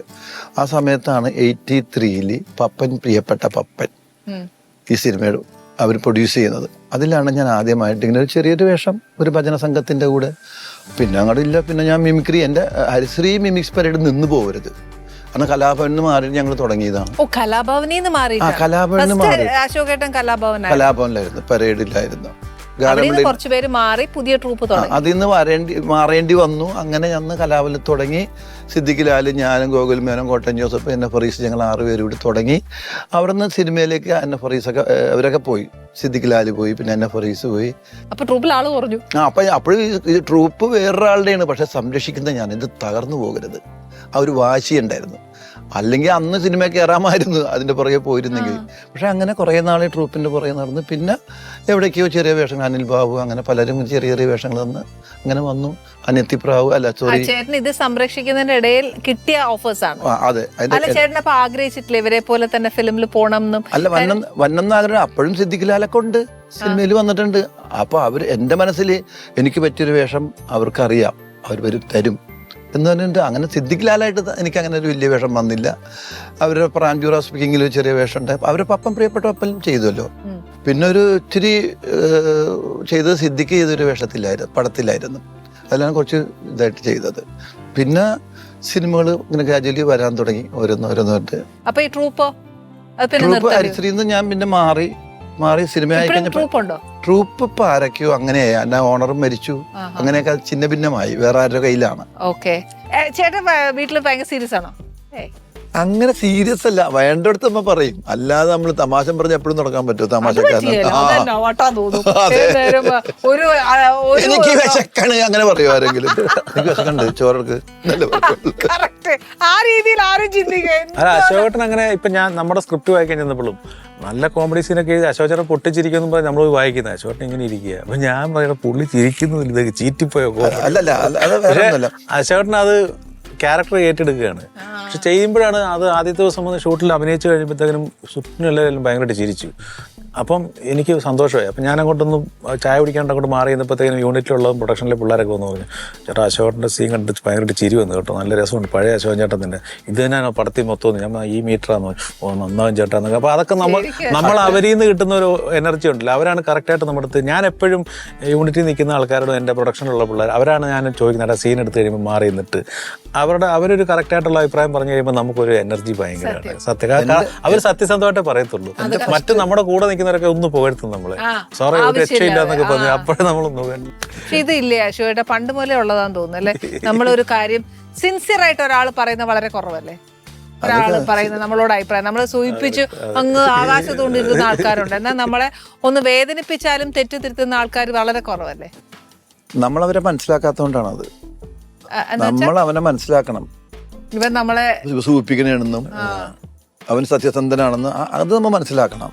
[SPEAKER 3] ആ സമയത്താണ് 83-ൽ പപ്പൻ, പ്രിയപ്പെട്ട പപ്പൻ ഈ സിനിമയുടെ അവർ പ്രൊഡ്യൂസ് ചെയ്യുന്നത്. അതിലാണ് ഞാൻ ആദ്യമായിട്ട് ഇങ്ങനെ ഒരു ചെറിയൊരു വേഷം, ഒരു ഭജന സംഘത്തിന്റെ കൂടെ. പിന്നെ അങ്ങോട്ടില്ല, പിന്നെ ഞാൻ മിമിക്രി, എൻ്റെ ഹരിശ്രീ മിമിക്സ് പരേഡ് നിന്ന് പോകരുത്. അന്ന് കലാഭവനിൽ മാറി ഞങ്ങൾ തുടങ്ങിയതാണ്. കലാഭവനിലായിരുന്നു, പരേഡിലായിരുന്നു.
[SPEAKER 2] കുറച്ചുപേര് മാറി പുതിയ ട്രൂപ്പ്
[SPEAKER 3] അതിൽ നിന്ന് മാറേണ്ടി വന്നു. അങ്ങനെ അന്ന് കലാഭവനിൽ തുടങ്ങി. സിദ്ദിഖ് ലാല്, ഞാനും ഗോകുൽ മേനോൻ, കോട്ടയം ജോസഫ്, NF ഫറീസ്, ഞങ്ങൾ 6 പേരും കൂടി തുടങ്ങി. അവിടെ നിന്ന് സിനിമയിലേക്ക് NF ഫറീസൊക്കെ അവരൊക്കെ പോയി. സിദ്ദിഖ് ലാല് പോയി, പിന്നെ NF ഫറീസ് പോയി.
[SPEAKER 2] അപ്പൊ ട്രൂപ്പിൽ ആള് കുറഞ്ഞു.
[SPEAKER 3] അപ്പോഴും ഈ ട്രൂപ്പ് വേറൊരാളുടെയാണ്, പക്ഷെ സംരക്ഷിക്കുന്ന ഞാൻ, ഇത് തകർന്നു പോകരുത്, ആ ഒരു വാശി ഉണ്ടായിരുന്നു. അല്ലെങ്കിൽ അന്ന് സിനിമ കയറാമായിരുന്നു അതിന്റെ പുറകെ പോയിരുന്നെങ്കിൽ. പക്ഷെ അങ്ങനെ കുറെ നാളെ ട്രൂപ്പിന്റെ പുറകെ നടന്ന് പിന്നെ എവിടേക്കോ ചെറിയ വേഷങ്ങൾ, അനിൽ ബാബു, അങ്ങനെ പലരും ചെറിയ ചെറിയ വേഷങ്ങൾ തന്ന് അങ്ങനെ വന്നു. അനിയത്തിപ്രാവ്, അല്ല സോറി,
[SPEAKER 2] ചേട്ടൻ ഇത് സംരക്ഷിക്കുന്നതിന്റെ ഇടയിൽ കിട്ടിയ ഓഫേഴ്സ് ആണ്.
[SPEAKER 3] അതെ,
[SPEAKER 2] ചേട്ടൻ അപ്പൊ ആഗ്രഹിച്ചിട്ടില്ല ഇവരെ പോലെ തന്നെ ഫിലിമിൽ പോണം എന്നും?
[SPEAKER 3] അല്ല, വന്നെന്ന് ആഗ്രഹം അപ്പോഴും സിദ്ദിഖ് ലാലൊക്കെ ഉണ്ട്, സിനിമയിൽ വന്നിട്ടുണ്ട്. അപ്പൊ അവര് എന്റെ മനസ്സിൽ എനിക്ക് പറ്റിയൊരു വേഷം അവർക്കറിയാം, അവർ തരും എന്ന് പറഞ്ഞിട്ട് അങ്ങനെ സിദ്ദിഖ് ലാലായിട്ട് എനിക്ക് അങ്ങനെ ഒരു വലിയ വേഷം വന്നില്ല. അവരുടെ പ്രാഞ്ചൂറ സ്പീക്കിങ്ങിൽ ഒരു ചെറിയ വേഷം ഉണ്ടായി. അവരുടെ പപ്പൻ, പ്രിയപ്പെട്ട പപ്പൻ ചെയ്തല്ലോ. പിന്നെ ഒരു ഇത്തിരി ചെയ്തത് സിദ്ദിഖ് ചെയ്തൊരു പടത്തിലായിരുന്നു. അതിലാണ് കുറച്ച് ഇതായിട്ട് ചെയ്തത്. പിന്നെ സിനിമകൾ ഇങ്ങനെ ഗ്രാജുവലി വരാൻ തുടങ്ങി, ഓരോന്നോരോന്നായിട്ട്.
[SPEAKER 2] അപ്പൊ ഈ ട്രൂപ്പ്
[SPEAKER 3] ഹരിശ്രീന്ന് ഞാൻ പിന്നെ മാറി മാറി സിനിമ ആയി കഴിഞ്ഞപ്പോ
[SPEAKER 2] ട്രൂപ്പ് ഉണ്ടോ?
[SPEAKER 3] ട്രൂപ്പ് ഇപ്പൊ ആരൊക്കെയോ അങ്ങനെയായി, എന്നെ ഓണറും മരിച്ചു, അങ്ങനെയൊക്കെ ചിന്ന ഭിന്നമായി, വേറെ ആരുടെ കയ്യിലാണ്.
[SPEAKER 2] ഓക്കെ. ചേട്ടൻ വീട്ടില് ഭയങ്കര സീരിയസ് ആണോ?
[SPEAKER 3] അങ്ങനെ സീരിയസ് അല്ല, വേണ്ടടുത്ത് നമ്മ പറയും, അല്ലാതെ നമ്മൾ തമാശ പറഞ്ഞ് എപ്പോഴും നടക്കാൻ പറ്റുമോ? തമാശക്കാരൻ എനിക്ക് വിശക്കാണ് അങ്ങനെ പറയും ആരെങ്കിലും, എനിക്ക് വിശക്കുണ്ട് ചോറക്ക്
[SPEAKER 2] ആ രീതിയിൽ ആരും ചിന്തിക്കുക.
[SPEAKER 1] അശോകേട്ടൻ അങ്ങനെ ഇപ്പൊ ഞാൻ നമ്മുടെ സ്ക്രിപ്റ്റ് വായിക്കാൻ ചെന്നപ്പോഴും നല്ല കോമഡി സീനൊക്കെ എഴുതി അശോചേട്ടൻ പൊട്ടിച്ചിരിക്കുന്നു പറഞ്ഞ് നമ്മൾ വായിക്കുന്നത്, അശോകേട്ടൻ ഇങ്ങനെ ഇരിക്കുക. അപ്പൊ ഞാൻ പറയുന്നത് പുള്ളി ചിരിക്കുന്നില്ല, ഇതൊക്കെ ചീറ്റിപ്പോയോ. അശോകേട്ടൻ അത് ക്യാരക്ടർ ഏറ്റെടുക്കുകയാണ്. പക്ഷെ ചെയ്യുമ്പോഴാണ് അത് ആദ്യത്തെ ദിവസം വന്ന് ഷൂട്ടിൽ അഭിനയിച്ച് കഴിയുമ്പോഴത്തേക്കും ചുറ്റിനെല്ലാവരും ഭയങ്കരമായിട്ട് ചിരിച്ചു. അപ്പം എനിക്ക് സന്തോഷമായി. അപ്പം ഞാൻ അങ്ങോട്ടൊന്നും ചായ കുടിക്കാണ്ട് അങ്ങോട്ട് മാറി ചെന്നപ്പോഴത്തേക്കും യൂണിറ്റിലുള്ളതും പ്രൊഡക്ഷനിലെ പിള്ളേരൊക്കെ വന്ന് പറഞ്ഞു, ചേട്ടാ അശോകൻ്റെ സീൻ കണ്ടിട്ട് ഭയങ്കരമായിട്ട് ചിരി വന്നു കേട്ടോ, നല്ല രസമുണ്ട്, പഴയ അശോകൻ ചേട്ടൻ തന്നെ, ഇത് തന്നെയാണ് പടത്തിൽ മൊത്തം, ഞാൻ ഈ മീറ്ററാന്ന് പറഞ്ഞു, നന്നാവും ചേട്ടാ എന്നൊക്കെ. അപ്പോൾ അതൊക്കെ നമ്മൾ അവരിൽ നിന്ന് കിട്ടുന്ന ഒരു എനർജി ഉണ്ടല്ലോ, അവരാണ് കറക്റ്റായിട്ട് നമ്മുടെ അടുത്ത്. ഞാൻ എപ്പോഴും യൂണിറ്റിൽ നിൽക്കുന്ന ആൾക്കാരോട്, എൻ്റെ പ്രൊഡക്ഷനിലുള്ള പിള്ളേർ, അവരാണ് ഞാൻ ചോദിക്കുന്നത്, സീൻ എടുത്ത് കഴിയുമ്പോൾ മാറി നിന്നിട്ട് അവരൊരു കറക്റ്റായിട്ടുള്ള അഭിപ്രായം പറഞ്ഞു കഴിയുമ്പോൾ നമുക്കൊരു എനർജി ഭയങ്കരമാണ്. അവർ സത്യസന്ധമായിട്ടേ പറയത്തുള്ളൂ. മറ്റ് നമ്മുടെ കൂടെ നിൽക്കുന്നവരൊക്കെ ഒന്ന് പുകഴ്ത്തും നമ്മളെ, സോറി ഒരു രക്ഷയില്ല എന്നൊക്കെ പറഞ്ഞു, അപ്പോഴും നമ്മളൊന്നും.
[SPEAKER 2] പക്ഷെ ഇതില്ലേ അശോകേട്ട, പണ്ട് മുതലേ ഉള്ളതാന്ന് തോന്നുന്നു അല്ലേ? നമ്മളൊരു കാര്യം സിൻസിയർ ആയിട്ട് ഒരാൾ പറയുന്നത് വളരെ കുറവല്ലേ? ഒരാള് പറയുന്നത് നമ്മളോട് അഭിപ്രായം നമ്മളെ സൂചിപ്പിച്ചു അങ്ങ് ആകാശത്തുകൊണ്ടിരുന്ന ആൾക്കാരുണ്ട്, എന്നാൽ നമ്മളെ ഒന്ന് വേദനിപ്പിച്ചാലും തെറ്റ് തിരുത്തുന്ന ആൾക്കാർ വളരെ കുറവല്ലേ?
[SPEAKER 3] നമ്മളവരെ മനസ്സിലാക്കാത്തോണ്ടാണ് അത്. നമ്മൾ അവനെ മനസ്സിലാക്കണം,
[SPEAKER 2] ഇവൻ നമ്മളെ
[SPEAKER 3] സൂചിപ്പിക്കണെന്നും അവൻ സത്യസന്ധനാണെന്ന് അത് നമ്മൾ മനസ്സിലാക്കണം.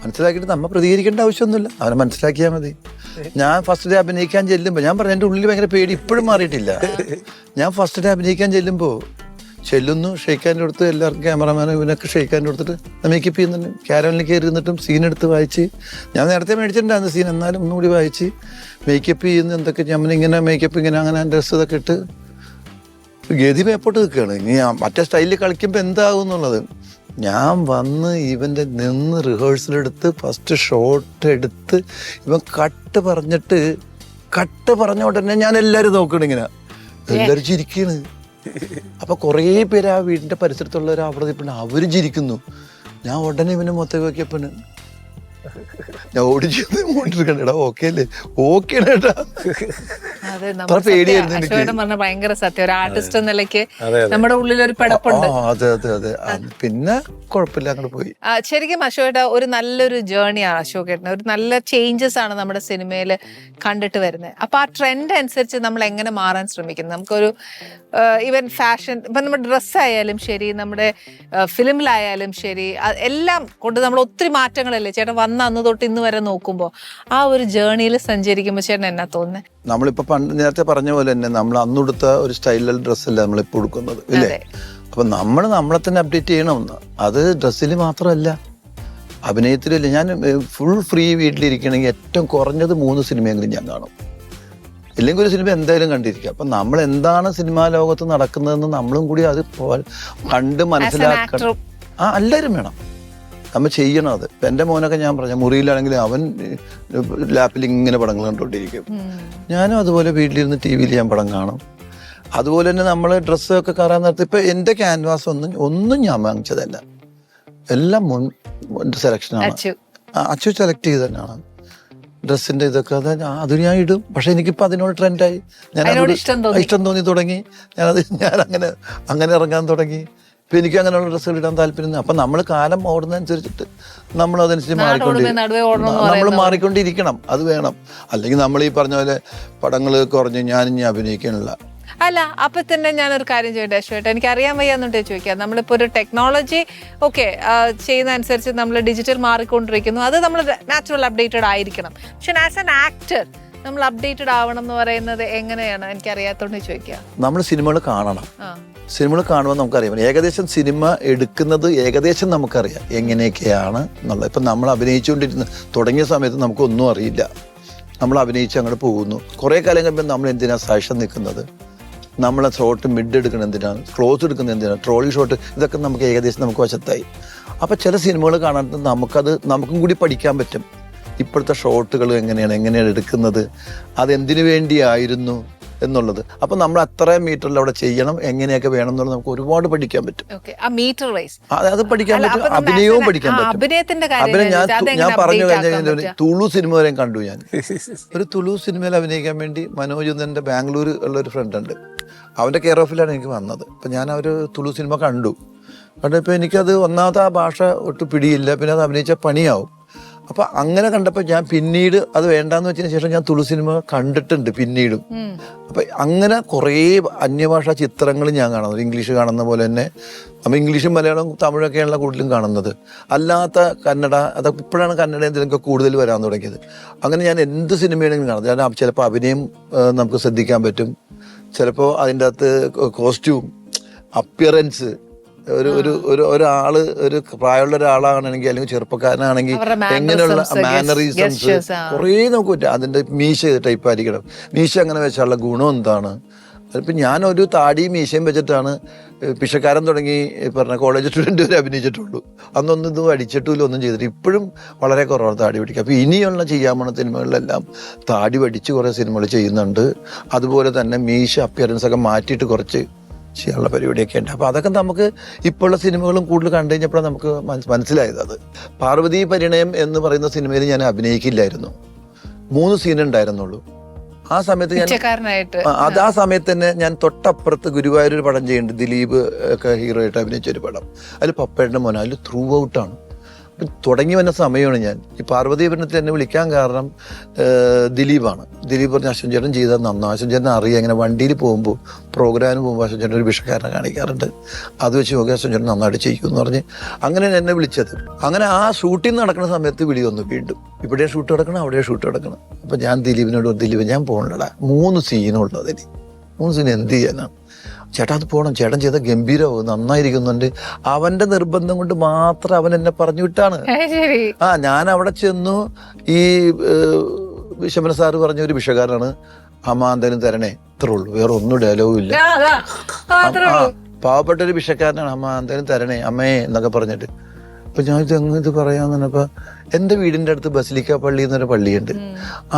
[SPEAKER 3] മനസ്സിലാക്കിയിട്ട് നമ്മൾ പ്രതികരിക്കേണ്ട ആവശ്യമൊന്നുമില്ല, അവനെ മനസ്സിലാക്കിയാൽ മതി. ഞാൻ ഫസ്റ്റ് ഡേ അഭിനയിക്കാൻ ചെല്ലുമ്പോൾ ഞാൻ പറഞ്ഞു, എൻ്റെ ഉള്ളിൽ ഭയങ്കര പേടി ഇപ്പോഴും മാറിയിട്ടില്ല. ഞാൻ ഫസ്റ്റ് ഡേ അഭിനയിക്കാൻ ചെല്ലുമ്പോൾ ചെല്ലുന്നു, ഷെയ്ക്കാൻ്റെ അടുത്ത് എല്ലാവർക്കും ക്യാമറമാനും ഇവനൊക്കെ ഷെയ്ക്കാൻ്റെ കൊടുത്തിട്ട് മേക്കപ്പ് ചെയ്യുന്നുണ്ട്. ക്യാരവനിൽ കയറി നിന്നിട്ടും സീൻ എടുത്ത് വായിച്ച്, ഞാൻ നേരത്തെ മേടിച്ചിട്ടുണ്ടായിരുന്നു സീൻ, എന്നാലും ഒന്നുകൂടി വായിച്ച് മേക്കപ്പ് ചെയ്യുന്ന എന്തൊക്കെ ഇങ്ങനെ മേക്കപ്പ് ഇങ്ങനെ അങ്ങനെ ഡ്രസ്സ് ഇതൊക്കെ ഇട്ട് ഗതി മേപ്പോട്ട് നിൽക്കുകയാണ്. ഇനി മറ്റേ സ്റ്റൈലിൽ കളിക്കുമ്പോൾ എന്താകും എന്നുള്ളത്. ഞാൻ വന്ന് ഇവൻ്റെ നിന്ന് റിഹേഴ്സലെടുത്ത് ഫസ്റ്റ് ഷോട്ട് എടുത്ത് ഇവൻ കട്ട് പറഞ്ഞ ഉടനെ ഞാൻ എല്ലാവരും നോക്കണം, ഇങ്ങനെ എല്ലാവരും ചിരിക്കണ്. അപ്പൊ കുറേ പേര് ആ വീടിന്റെ പരിസരത്തുള്ളവർ അവിടെ നിൽപ്പുണ്ട്, അവര് ചിരിക്കുന്നു. ഞാൻ ഉടനെ ഇവനെ മൊത്തം നോക്കിയപ്പോ ഞാൻ ഓടിച്ചിരിക്കണേടാ, ഓക്കെ അല്ലേ, ഓക്കെ
[SPEAKER 2] പറഞ്ഞ ഭയങ്കര സത്യം. ഒരു ആർട്ടിസ്റ്റ് എന്ന നിലയ്ക്ക് നമ്മുടെ ഉള്ളിൽ ഒരു പിടപ്പുണ്ട്.
[SPEAKER 3] അതെ അതെ അതെ, പിന്നെ കുഴപ്പമില്ല, അങ്ങോട്ട് പോയി.
[SPEAKER 2] ശരിക്കും അശോകേട്ട ഒരു നല്ലൊരു ജേർണിയാണ് അശോകേട്ടന്, ഒരു നല്ല ചേഞ്ചസ് ആണ് നമ്മുടെ സിനിമയിൽ കണ്ടിട്ട് വരുന്നത്. അപ്പൊ ആ ട്രെൻഡ് അനുസരിച്ച് നമ്മൾ എങ്ങനെ മാറാൻ ശ്രമിക്കുന്നത്? നമുക്കൊരു ഈവൻ ഫാഷൻ, ഇപ്പൊ നമ്മുടെ ഡ്രസ്സായാലും ശരി, നമ്മുടെ ഫിലിമിലായാലും ശരി, എല്ലാം കൊണ്ട് നമ്മൾ ഒത്തിരി മാറ്റങ്ങളല്ലേ ചേട്ടൻ വന്ന അന്ന് തൊട്ട് ഇന്ന് വരെ നോക്കുമ്പോൾ ആ ഒരു ജേർണിയിൽ സഞ്ചരിക്കുമ്പോൾ ചേട്ടൻ എന്നാ തോന്നുന്നത്?
[SPEAKER 3] നമ്മളിപ്പോ പണ്ട് നേരത്തെ പറഞ്ഞ പോലെ തന്നെ നമ്മൾ അന്നുടുത്ത ഒരു സ്റ്റൈലൽ ഡ്രസ്സല്ല നമ്മളിപ്പോ കൊടുക്കുന്നത്, ഇല്ലേ? അപ്പൊ നമ്മളെ തന്നെ അപ്ഡേറ്റ് ചെയ്യണം. അത് ഡ്രസ്സിൽ മാത്രമല്ല, അഭിനയത്തിലല്ല. ഞാൻ ഫുൾ ഫ്രീ വീട്ടിലിരിക്കണമെങ്കിൽ ഏറ്റവും കുറഞ്ഞത് 3 സിനിമയെങ്കിലും ഞാൻ കാണും, ഇല്ലെങ്കിൽ ഒരു സിനിമ എന്തായാലും കണ്ടിരിക്കുക. അപ്പൊ നമ്മൾ എന്താണ് സിനിമാ ലോകത്ത് നടക്കുന്നതെന്ന് നമ്മളും കൂടി അത് കണ്ട് മനസ്സിലാക്കണം. എല്ലാവരും വേണം, നമ്മൾ ചെയ്യണം അത്. ഇപ്പം എൻ്റെ മോനൊക്കെ ഞാൻ പറഞ്ഞ മുറിയിലാണെങ്കിൽ അവൻ ലാപ്പിൽ ഇങ്ങനെ പടങ്ങൾ കണ്ടുകൊണ്ടിരിക്കും. ഞാനും അതുപോലെ വീട്ടിലിരുന്ന് ടി വിയിൽ ഞാൻ പടം കാണും. അതുപോലെ തന്നെ നമ്മൾ ഡ്രസ്സൊക്കെ കയറാൻ നേരത്തെ ഇപ്പം എൻ്റെ ക്യാൻവാസ് ഒന്നും ഞാൻ വാങ്ങിച്ചതല്ല, എല്ലാം സെലക്ഷനാണ്. അച്ചു സെലക്ട് ചെയ്ത് തന്നെയാണ് ഡ്രസ്സിൻ്റെ ഇതൊക്കെ. അത് ഞാൻ ഇടും. പക്ഷെ എനിക്കിപ്പോൾ അതിനോട് ട്രെൻഡായി, ഞാൻ ഇഷ്ടം തോന്നി തുടങ്ങി. ഞാൻ അങ്ങനെ ഇറങ്ങാൻ തുടങ്ങി. ഇപ്പം എനിക്ക് അങ്ങനെയുള്ള ഡ്രസ്സുകൾ ഇടാൻ താല്പര്യം. അപ്പം നമ്മൾ കാലം ഓടുന്നതനുസരിച്ചിട്ട് നമ്മൾ അതനുസരിച്ച് നമ്മൾ മാറിക്കൊണ്ടിരിക്കണം, അത് വേണം. അല്ലെങ്കിൽ നമ്മൾ ഈ പറഞ്ഞ പോലെ പടങ്ങൾ കുറഞ്ഞ് ഞാനിനി അഭിനയിക്കാനുള്ള.
[SPEAKER 2] അല്ല, അപ്പൊ തന്നെ ഞാനൊരു കാര്യം ചോദിട്ടെ അശ്വേട്ട, എനിക്ക് അറിയാൻ വയ്യാന്നിട്ട് ചോദിക്കാം. നമ്മളിപ്പോൾ ഒരു ടെക്നോളജി ഓക്കെ ചെയ്യുന്ന അനുസരിച്ച് നമ്മൾ ഡിജിറ്റൽ മാറിക്കൊണ്ടിരിക്കുന്നു, അത് നമ്മൾ നാച്ചുറൽ അപ്ഡേറ്റഡ് ആയിരിക്കണം. പക്ഷെ ആസ് ആൻ ആക്ടർ നമ്മൾ അപ്ഡേറ്റഡ് ആവണം എന്ന് പറയുന്നത് എങ്ങനെയാണ്? എനിക്ക് അറിയാത്തോണ്ട് ചോദിക്കുക.
[SPEAKER 3] നമ്മൾ സിനിമകൾ കാണണം, സിനിമകൾ കാണുമ്പോൾ നമുക്കറിയാം. ഏകദേശം സിനിമ എടുക്കുന്നത് ഏകദേശം നമുക്കറിയാം എങ്ങനെയൊക്കെയാണ് എന്നുള്ളത്. ഇപ്പം നമ്മൾ അഭിനയിച്ചുകൊണ്ടിരുന്ന തുടങ്ങിയ സമയത്ത് നമുക്കൊന്നും അറിയില്ല, നമ്മൾ അഭിനയിച്ച് അങ്ങോട്ട് പോകുന്നു. കുറേ കാലം കഴിയുമ്പോൾ നമ്മൾ എന്തിനാണ് സാക്ഷ്യം നിൽക്കുന്നത്, നമ്മളെ ഷോട്ട് മിഡ് എടുക്കണം എന്തിനാണ്, ക്ലോസ് എടുക്കുന്നത് എന്തിനാണ്, ട്രോളി ഷോട്ട്, ഇതൊക്കെ നമുക്ക് ഏകദേശം നമുക്ക് വശത്തായി. അപ്പം ചില സിനിമകൾ കാണാൻ നമുക്കും കൂടി പഠിക്കാൻ പറ്റും. ഇപ്പോഴത്തെ ഷോട്ടുകൾ എങ്ങനെയാണ് എടുക്കുന്നത്, അതെന്തിനു വേണ്ടിയായിരുന്നു എന്നുള്ളത്. അപ്പം നമ്മൾ അത്രയും മീറ്ററിൽ അവിടെ ചെയ്യണം, എങ്ങനെയൊക്കെ വേണം എന്നുള്ളത് നമുക്ക് ഒരുപാട് പഠിക്കാൻ പറ്റും. അത് പഠിക്കാൻ പറ്റും, അഭിനയവും പഠിക്കാൻ പറ്റും. അഭിനയം ഞാൻ പറഞ്ഞു കഴിഞ്ഞാൽ തുളു സിനിമ വരെ കണ്ടു ഞാൻ. ഒരു തുളു സിനിമയിൽ അഭിനയിക്കാൻ വേണ്ടി മനോജ് എൻ്റെ ബാംഗ്ലൂർ ഉള്ള ഒരു ഫ്രണ്ട് ഉണ്ട്, അവൻ്റെ കെയർ ഓഫിലാണ് എനിക്ക് വന്നത്. അപ്പം ഞാൻ തുളു സിനിമ കണ്ടു. ഇപ്പം എനിക്കത് ഒന്നാമത്തെ ആ ഭാഷ ഒട്ടും പിടിയില്ല, പിന്നെ അത് അഭിനയിച്ച പണിയാവും. അപ്പം അങ്ങനെ കണ്ടപ്പോൾ ഞാൻ പിന്നീട് അത് വേണ്ടാന്ന് വെച്ചതിന് ശേഷം ഞാൻ തുളു സിനിമ കണ്ടിട്ടുണ്ട് പിന്നീടും. അപ്പം അങ്ങനെ കുറേ അന്യഭാഷാ ചിത്രങ്ങൾ ഞാൻ കാണുന്നത്, ഇംഗ്ലീഷ് കാണുന്ന പോലെ തന്നെ. നമ്മൾ ഇംഗ്ലീഷും മലയാളവും തമിഴൊക്കെയാണല്ലോ കൂടുതലും കാണുന്നത്, അല്ലാത്ത കന്നഡ, അതൊക്കെ ഇപ്പോഴാണ് കന്നഡ എന്തെങ്കിലുമൊക്കെ കൂടുതൽ വരാൻ തുടങ്ങിയത്. അങ്ങനെ ഞാൻ എന്ത് സിനിമയാണെങ്കിലും കാണുന്നത്. ഞാൻ ചിലപ്പോൾ അഭിനയം നമുക്ക് ശ്രദ്ധിക്കാൻ പറ്റും, ചിലപ്പോൾ അതിൻ്റെ അകത്ത് കോസ്റ്റ്യൂം, അപ്പിയറൻസ്, ഒരാള് ഒരു പ്രായമുള്ള ഒരാളാണെങ്കിൽ അല്ലെങ്കിൽ ചെറുപ്പക്കാരനാണെങ്കിൽ എങ്ങനെയുള്ള മാനറിസംസ് കുറേ നമുക്ക് പറ്റും. അതിന്റെ മീശ ടൈപ്പ് ആയിരിക്കണം, മീശ അങ്ങനെ വെച്ചാലുള്ള ഗുണം എന്താണ്. ഇപ്പം ഞാനൊരു താടിയും മീശയും വെച്ചിട്ടാണ് പിഷക്കാരൻ തുടങ്ങി പറഞ്ഞ കോളേജ് സ്റ്റുഡൻറ്റ് വരെ അഭിനയിച്ചിട്ടുള്ളൂ. അന്നൊന്നും ഇത് അടിച്ചിട്ടില്ല, ഒന്നും ചെയ്തിട്ട്. ഇപ്പോഴും വളരെ കുറവാണ് താടി പഠിക്കുക. അപ്പോൾ ഇനിയുള്ള ചെയ്യാൻ പോണ സിനിമകളിലെല്ലാം താടി പഠിച്ച് കുറേ സിനിമകൾ ചെയ്യുന്നുണ്ട്. അതുപോലെ തന്നെ മീശ അപ്പിയറൻസ് ഒക്കെ മാറ്റിയിട്ട് കുറച്ച് ചെയ്യാനുള്ള പരിപാടിയൊക്കെ ഉണ്ട്. അപ്പോൾ അതൊക്കെ നമുക്ക് ഇപ്പോഴുള്ള സിനിമകളും കൂടുതൽ കണ്ടു കഴിഞ്ഞപ്പോഴാണ് നമുക്ക് മനസ്സിലായത്. അത് പാർവതി പരിണയം എന്ന് പറയുന്ന സിനിമയിൽ ഞാൻ അഭിനയിക്കില്ലായിരുന്നു, 3 സീൻ ഉണ്ടായിരുന്നുള്ളൂ. ആ സമയത്ത് ആ സമയത്ത് തന്നെ ഞാൻ തൊട്ടപ്പുറത്ത് ഗുരുവായൂർ ഒരു പടം ചെയ്യുന്നുണ്ട്, ദിലീപ് ഒക്കെ ഹീറോ ആയിട്ട് അഭിനയിച്ച ഒരു പടം. അതിൽ പപ്പേട്ടൻ്റെ മോന, അതിൽ ത്രൂ ഔട്ടാണ്. തുടങ്ങി വന്ന സമയമാണ് ഞാൻ ഈ പാർവതി പരിണയത്തിൽ എന്നെ വിളിക്കാൻ കാരണം ദിലീപാണ്. ദിലീപ് പറഞ്ഞ അശ്വൻ ചേട്ടൻ ചെയ്താൽ നന്നാ, അശ്വൻ ചേട്ടൻ അറിയാം, ഇങ്ങനെ വണ്ടിയിൽ പോകുമ്പോൾ പ്രോഗ്രാമിന് പോകുമ്പോൾ അശ്വൻ ചേട്ടൻ ഒരു വിഷക്കാരനെ കാണിക്കാറുണ്ട്, അത് വെച്ച് നോക്കി അശ്വൻ ചേട്ടൻ നന്നായിട്ട് ചെയ്യുമെന്ന് പറഞ്ഞ് അങ്ങനെ എന്നെ വിളിച്ചത്. അങ്ങനെ ആ ഷൂട്ടിംഗ് നടക്കുന്ന സമയത്ത് വിളി വന്നു വീണ്ടും, ഇവിടെ ഷൂട്ട് നടക്കണം, അവിടെ ഷൂട്ട് നടക്കണം. അപ്പം ഞാൻ ദിലീപിനോട്, ദിലീപ് ഞാൻ പോകണടാ, 3 സീനുള്ളത്, 3 സീൻ എന്ത് ചെയ്യാനാണ് ചേട്ടാ, അത് പോകണം, ചേട്ടൻ ചെയ്ത ഗംഭീരമാവും, നന്നായിരിക്കുന്നുണ്ട്. അവന്റെ നിർബന്ധം കൊണ്ട് മാത്രം അവൻ എന്നെ പറഞ്ഞു വിട്ടാണ്. ഞാൻ അവിടെ ചെന്നു, ഈ വിശമന സാറ് പറഞ്ഞ ഒരു വിഷകാരനാണ്, അമാന്തനും തരണേ, ഇത്രേ ഉള്ളൂ, വേറെ ഒന്നും ഡയലോഗും ഇല്ല. പാവപ്പെട്ട ഒരു വിഷക്കാരനാണ്, അമാന്തനും തരണേ അമ്മേ എന്നൊക്കെ പറഞ്ഞിട്ട്. അപ്പൊ ഞാൻ ഇത് പറയാന്ന് പറഞ്ഞപ്പോ എന്റെ വീടിന്റെ അടുത്ത് ബസിലിക്ക പള്ളി എന്നൊരു പള്ളിയുണ്ട്,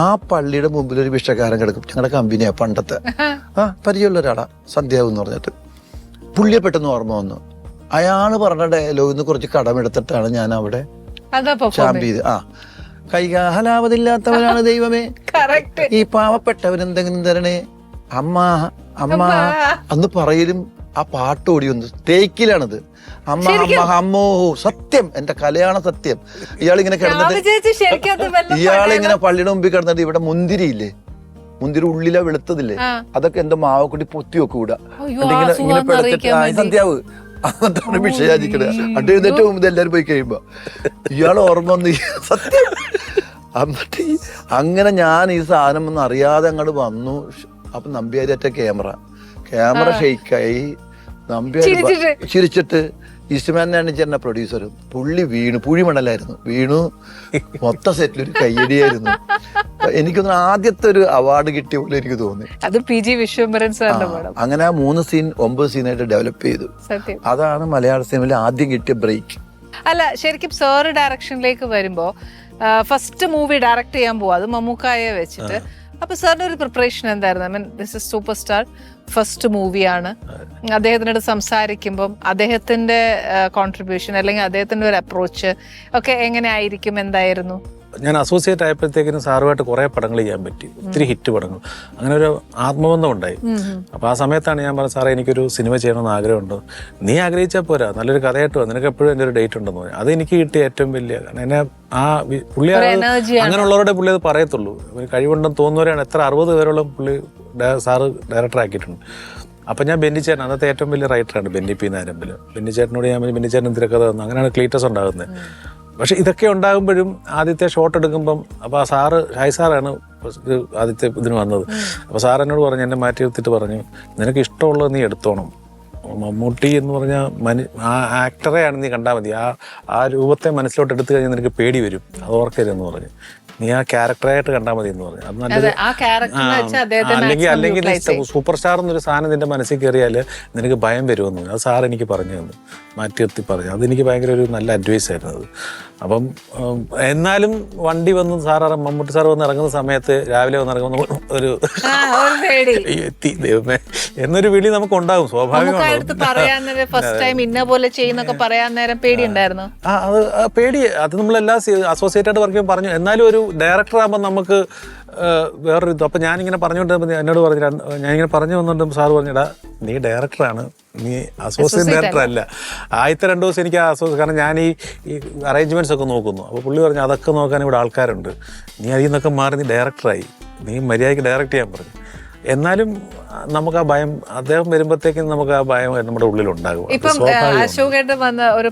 [SPEAKER 3] ആ പള്ളിയുടെ മുമ്പിൽ ഒരു വിഷക്കാരൻ കിടക്കും, ഞങ്ങളുടെ കമ്പനിയാ പണ്ടത്തെ, പരിചയമുള്ള ഒരാളാ, സന്ധ്യാവ് എന്ന് പറഞ്ഞിട്ട്. പുള്ളിയെ പെട്ടെന്ന് ഓർമ്മ വന്നു. അയാള് പറഞ്ഞ ഡയലോഗിന്ന് കുറച്ച് കടമെടുത്തിട്ടാണ് ഞാൻ അവിടെ ചാമ്പ് ചെയ്ത്. കൈകാഹലാവതില്ലാത്തവനാണ് ദൈവമേ, ഈ പാവപ്പെട്ടവൻ എന്തെങ്കിലും തരണേ അമ്മ അമ്മ അന്ന് പറയലും ആ പാട്ട് ഓടി വന്നു. തേക്കിലാണത്, അമ്മ അമ്മ അമ്മോ, സത്യം, എന്റെ കലയാണ് സത്യം. ഇയാളിങ്ങനെ കിടന്നിട്ട്, ഇയാളിങ്ങനെ പള്ളിയുടെ മുമ്പിൽ കിടന്നിട്ട് ഇവിടെ മുന്തിരിയില്ലേ, മുന്തിരി ഉള്ളിലെ വെളുത്തതില്ലേ, അതൊക്കെ എന്റെ മാവക്കുട്ടി പൊത്തി വെക്കൂടാ, ഇങ്ങനെ പെടുത്തിട്ട് സന്ധ്യാവ് അന്നത്തെ വിഷയാചിക്കണ അട്ടെഴുന്നേറ്റ് മുമ്പ് എല്ലാരും പോയി കഴിയുമ്പോ ഇയാൾ ഓർമ്മ വന്ന് സത്യം. എന്നിട്ട് അങ്ങനെ ഞാൻ ഈ സാധനം ഒന്നും അറിയാതെ അങ്ങോട്ട് വന്നു. അപ്പൊ നമ്പ്യാരറ്റ ക്യാമറ ഷെയ്ക്കായി, നമ്പ്യാർ ചിരിച്ചിട്ട്, ഈസ്റ്റ്മാനാണ് ചേട്ടൻ്റെ പ്രൊഡ്യൂസറും, പുള്ളി വീണു, പുഴിമണലായിരുന്നു, വീണു. മൊത്ത സെറ്റിലൊരു കയ്യടിയായിരുന്നു. എനിക്കൊന്ന് ആദ്യത്തെ ഒരു അവാർഡ് കിട്ടിയ പോലെ എനിക്ക് തോന്നി.
[SPEAKER 2] അത് PG വിശ്വംഭരൻ സാറിന്റെ പടം.
[SPEAKER 3] അങ്ങനെ ആ 3 സീൻ 9 സീനായിട്ട് ഡെവലപ്പ് ചെയ്തു. അതാണ് മലയാള സിനിമയിൽ ആദ്യം കിട്ടിയ ബ്രേക്ക്.
[SPEAKER 2] അല്ല, ശരിക്കും സാറ് ഡയറക്ഷനിലേക്ക് വരുമ്പോ ഫസ്റ്റ് മൂവി ഡയറക്ട് ചെയ്യാൻ പോവാ, അത് മമ്മൂക്കായെ വെച്ചിട്ട്. അപ്പൊ സാറിന്റെ ഒരു പ്രിപ്പറേഷൻ എന്തായിരുന്നു? I mean, this is super star, first മൂവിയാണ്. അദ്ദേഹത്തിനോട് സംസാരിക്കുമ്പം അദ്ദേഹത്തിന്റെ കോൺട്രിബ്യൂഷൻ അല്ലെങ്കിൽ അദ്ദേഹത്തിന്റെ ഒരു അപ്രോച്ച് ഒക്കെ എങ്ങനെ ആയിരിക്കും, എന്തായിരുന്നു?
[SPEAKER 1] ഞാൻ അസോസിയേറ്റ് ആയപ്പോഴത്തേക്കിനും സാറുമായിട്ട് കുറേ പടങ്ങൾ ചെയ്യാൻ പറ്റി, ഒത്തിരി ഹിറ്റ് പടങ്ങൾ. അങ്ങനെ ഒരു ആത്മബന്ധം ഉണ്ടായി. അപ്പോൾ ആ സമയത്താണ് ഞാൻ പറഞ്ഞത്, സാറേ എനിക്കൊരു സിനിമ ചെയ്യണമെന്ന് ആഗ്രഹമുണ്ട്. നീ ആഗ്രഹിച്ചാൽ പോരാ, നല്ലൊരു കഥയായിട്ട് വന്നു, നിനക്ക് എപ്പോഴും എൻ്റെ ഒരു ഡേറ്റ് ഉണ്ടെന്ന് പറഞ്ഞു. അത് എനിക്ക് കിട്ടിയ ഏറ്റവും വലിയ, കാരണം എന്നെ ആ പുള്ളി അങ്ങനെയുള്ളവരുടെ പുള്ളി അത് പറയത്തുള്ളൂ. കഴിവുണ്ടെന്ന് തോന്നുന്നവരാണ്. എത്ര 60 പേരോളം പുള്ളി സാറ് ഡയറക്ടർ ആക്കിയിട്ടുണ്ട്. അപ്പം ഞാൻ ബെന്നിച്ചേട്ടൻ, അന്നത്തെ ഏറ്റവും വലിയ റൈറ്ററാണ് ബെന്നി പി നാരമ്പിൽ. ബെന്നിച്ചേട്ടനോട് ഞാൻ ബെന്നിച്ചേട്ടൻ തിരക്കഥ തന്നു. അങ്ങനെയാണ് ക്ലീറ്റസ് ഉണ്ടാകുന്നത്. പക്ഷെ ഇതൊക്കെ ഉണ്ടാകുമ്പോഴും ആദ്യത്തെ ഷോട്ട് എടുക്കുമ്പം, അപ്പോൾ ആ സാറ് ഹായ് സാറാണ് ആദ്യത്തെ ഇതിന് വന്നത്. അപ്പോൾ സാർ എന്നോട് പറഞ്ഞു, എന്നെ മാറ്റി നിർത്തിയിട്ട് പറഞ്ഞു, നിനക്ക് ഇഷ്ടമുള്ളത് നീ എടുത്തോണം. മമ്മൂട്ടി എന്ന് പറഞ്ഞാൽ ആ ആക്ടറെയാണ് നീ കണ്ടാൽ മതി, ആ രൂപത്തെ മനസ്സിലോട്ട് എടുത്തു കഴിഞ്ഞാൽ നിനക്ക് പേടി വരും, അത് ഓർക്കരുതെന്ന് പറഞ്ഞു. നീ ആ ക്യാരക്ടറായിട്ട് കണ്ടാൽ മതി എന്ന് പറഞ്ഞു. അത് നല്ലത്. അല്ലെങ്കിൽ സൂപ്പർ സ്റ്റാർ എന്നൊരു സാധനം നിന്റെ മനസ്സിൽ കയറിയാൽ നിനക്ക് ഭയം വരുമെന്ന്. അത് സാർ എനിക്ക് പറഞ്ഞു തന്നു, മാറ്റി നിർത്തി പറഞ്ഞു. അതെനിക്ക് ഭയങ്കര ഒരു നല്ല അഡ്വൈസ് ആയിരുന്നു അത്. അപ്പം എന്നാലും വണ്ടി വന്ന് മമ്മൂട്ടി സാർ വന്ന് ഇറങ്ങുന്ന സമയത്ത് രാവിലെ വന്ന് ഇറങ്ങുന്ന ഒരു ദൈവമേ എന്നൊരു വിളി നമുക്ക് ഉണ്ടാകും, സ്വാഭാവികമാണ്.
[SPEAKER 2] ഫസ്റ്റ് ടൈം ഇന്ന പോലെ ചെയ്യുന്നൊക്കെ പറയാൻ നേരം പേടിയുണ്ടായിരുന്നു.
[SPEAKER 1] അത് പേടി, അത് നമ്മളെല്ലാം അസോസിയേറ്റ് ആയിട്ട് വർക്ക് ചെയ്യാൻ പറഞ്ഞു. എന്നാലും ഒരു ഡയറക്ടർ ആകുമ്പോൾ നമുക്ക് വേറൊരു ഇത്. അപ്പം ഞാനിങ്ങനെ പറഞ്ഞുകൊണ്ട് എന്നോട് ഞാനിങ്ങനെ പറഞ്ഞു വന്നിട്ട് സാറ് പറഞ്ഞിടാ നീ ഡയറക്ടറാണ്, നീ അസോസിയേറ്റ് ഡയറക്ടർ അല്ല. ആദ്യത്തെ 2 ദിവസം എനിക്ക് കാരണം ഞാൻ ഈ അറേഞ്ച്മെന്റ്സ് ഒക്കെ നോക്കുന്നു. അപ്പോൾ പുള്ളി പറഞ്ഞു അതൊക്കെ നോക്കാൻ ഇവിടെ ആൾക്കാരുണ്ട്, നീ അതിൽ നിന്നൊക്കെ മാറി നീ ഡയറക്ടറായി, നീ മര്യാദയ്ക്ക് ഡയറക്റ്റ് ചെയ്യാൻ പറഞ്ഞു. എന്നാലും നമുക്ക് ആ ഭയം, അദ്ദേഹം വരുമ്പോഴത്തേക്കും നമുക്ക് ആ ഭയം നമ്മുടെ ഉള്ളിലുണ്ടാകും.
[SPEAKER 2] ഇപ്പം അശോകേട്ടൻ വന്ന് ഒരു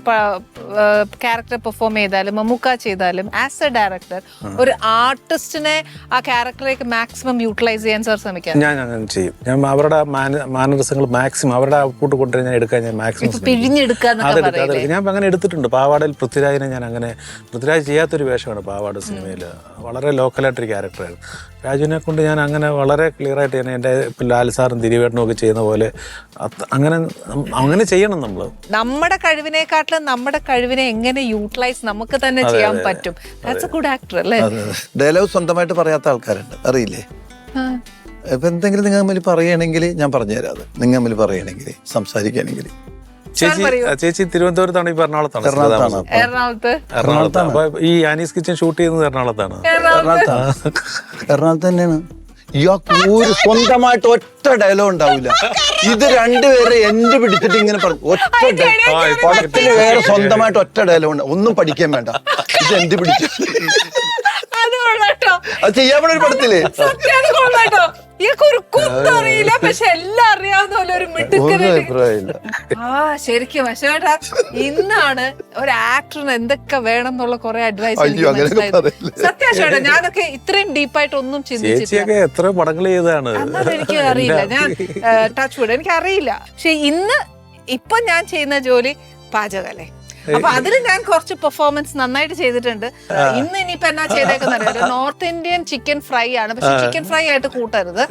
[SPEAKER 2] ക്യാരക്ടർ പെർഫോം ചെയ്താലും മമ്മൂക്ക ചെയ്താലും ആസ് എ ഡയറക്ടർ ഒരു ആർട്ടിസ്റ്റിനെ ആ ക്യാരക്ടറേക്ക് മാക്സിമം യൂട്ടിലൈസ് ചെയ്യാൻ സാർ ശ്രമിക്കാം.
[SPEAKER 1] ഞാൻ അങ്ങനെ ചെയ്യും. ഞാൻ അവരുടെ മാനറിസങ്ങൾ മാക്സിമം അവരുടെ ഔട്ട്പുട്ട് കൊണ്ടുവരാൻ ഞാൻ എടുക്കാൻ ഞാൻ മാക്സിമം
[SPEAKER 2] പിഴിഞ്ഞെടുക്കുക.
[SPEAKER 1] ഞാൻ അങ്ങനെ എടുത്തിട്ടുണ്ട്. പാവാടയിൽ പൃഥ്വിരാജിനെ ഞാൻ അങ്ങനെ, പൃഥ്വിരാജ് ചെയ്യാത്തൊരു വേഷമാണ് പാവാട സിനിമയിൽ, വളരെ ലോക്കലായിട്ടൊരു ക്യാരക്ടറായിരുന്നു. രാജുവിനെ കൊണ്ട് ഞാൻ അങ്ങനെ വളരെ ക്ലിയർ ആയിട്ട് ഞാൻ എൻ്റെ ലാൽ സാറും ദിലീപേട്ടനും ഒക്കെ ചെയ്യുന്ന പോലെ അങ്ങനെ ചെയ്യണം.
[SPEAKER 2] നമ്മുടെ കഴിവിനെക്കാട്ടിലും നമ്മുടെ കഴിവിനെ എങ്ങനെ യൂട്ടിലൈസ് നമുക്ക് തന്നെ ചെയ്യാൻ പറ്റും. ദാറ്റ്സ് എ ഗുഡ് ആക്ടർ അല്ലേ?
[SPEAKER 3] ഡയലോഗ് സ്വന്തമായിട്ട് പറയാത്ത ആൾക്കാരുണ്ട്, അറിയില്ലേ? ഇപ്പൊ എന്തെങ്കിലും നിങ്ങൾ തമ്മിൽ പറയുകയാണെങ്കിൽ ഞാൻ പറഞ്ഞുതരാം. അത് നിങ്ങൾ തമ്മിൽ പറയുകയാണെങ്കിൽ സംസാരിക്കുകയാണെങ്കിൽ.
[SPEAKER 1] ചേച്ചി തിരുവനന്തപുരത്താണ്, ഇപ്പൊ എറണാകുളത്താണ്. അപ്പൊ ഈ ആനീസ് കിച്ചൻ ഷൂട്ട് ചെയ്യുന്നത് എറണാകുളത്താണ്.
[SPEAKER 3] എറണാകുളത്ത് തന്നെയാണ്. ഇയാൾക്ക് ഒരു സ്വന്തമായിട്ട് ഒറ്റ ഡയലോഗ് ഉണ്ടാവില്ല. ഇത് രണ്ടുപേരെ എന്ത് പിടിച്ചിട്ട് ഇങ്ങനെ പറഞ്ഞു. പടത്തിന് വേറെ സ്വന്തമായിട്ട് ഒറ്റ ഡയലോഗ് ഉണ്ട്. ഒന്നും പഠിക്കാൻ വേണ്ട, ഇത് എന്ത് പിടിച്ചു അത് ചെയ്യാൻ ഒരു പടത്തില്ലേ.
[SPEAKER 2] പക്ഷെ എല്ലാം അറിയാവുന്ന പോലെ ഒരു മിടുക്കനാണ്. ശരിക്കും അശോകേട്ടാ, ഇന്നാണ് ഒരു ആക്ടറിന് എന്തൊക്കെ വേണം എന്നുള്ള കുറെ അഡ്വൈസ് സത്യാശോട്ടാ. ഞാനൊക്കെ ഇത്രയും ഡീപ്പായിട്ട് ഒന്നും ചിന്തിച്ചിട്ടില്ല.
[SPEAKER 1] എത്ര പടങ്ങൾ ചെയ്താണ്
[SPEAKER 2] എനിക്ക് അറിയില്ല. ഞാൻ ടച്ച് വുഡ് എനിക്ക് അറിയില്ല. പക്ഷെ ഇപ്പൊ ഞാൻ ചെയ്യുന്ന ജോലി പാചകല്ലേ. അപ്പൊ അതിൽ ഞാൻ കുറച്ച് പെർഫോമൻസ് നന്നായിട്ട് ചെയ്തിട്ടുണ്ട്. ഇനിയിപ്പോ എന്നാ ചെയ്തേക്കുന്ന നോർത്ത് ഇന്ത്യൻ ചിക്കൻ ഫ്രൈ ആണ്. പക്ഷെ ചിക്കൻ ഫ്രൈ ആയിട്ട് കൂട്ടരുത്,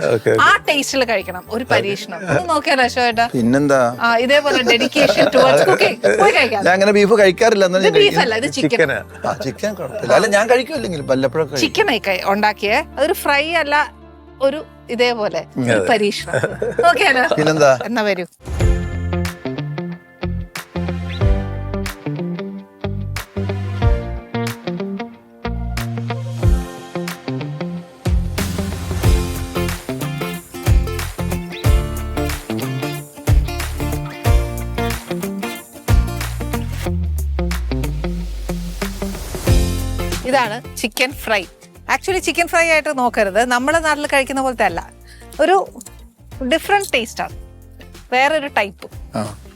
[SPEAKER 2] ആ ടേസ്റ്റിൽ കഴിക്കണം. ഒരു പരീക്ഷണം ഒന്ന് നോക്കിയാലോ അശോകേട്ടാ?
[SPEAKER 3] പിന്നെന്താ
[SPEAKER 2] ഇതേപോലെ ഡെഡിക്കേഷൻ ടുവേർഡ്സ് കുക്കിംഗ്. പോയി കഴിക്കാം.
[SPEAKER 3] ഞാൻ അങ്ങനെ ബീഫ് കഴിക്കാറില്ല.
[SPEAKER 2] ബീഫല്ല, ഇത് ചിക്കൻ.
[SPEAKER 3] ചിക്കൻ കുഴപ്പമില്ല, ഞാൻ കഴിക്കില്ലെങ്കിൽ വല്ലപ്പോഴും
[SPEAKER 2] ചിക്കൻ ഉണ്ടാക്കിയേ. അതൊരു ഫ്രൈ അല്ല, ഒരു ഇതേപോലെ പരീക്ഷണം. നോക്കിയാലോ?
[SPEAKER 3] പിന്നെന്താ?
[SPEAKER 2] എന്നാ വരൂ. ഇതാണ് chicken fry. Actually chicken fry ആയിട്ട് നോക്കരുത്, നമ്മുടെ നാട്ടിൽ കഴിക്കുന്ന പോലത്തെ അല്ല. ഒരു ഡിഫറെന്റ് ടേസ്റ്റാണ്, വേറൊരു ടൈപ്പ്.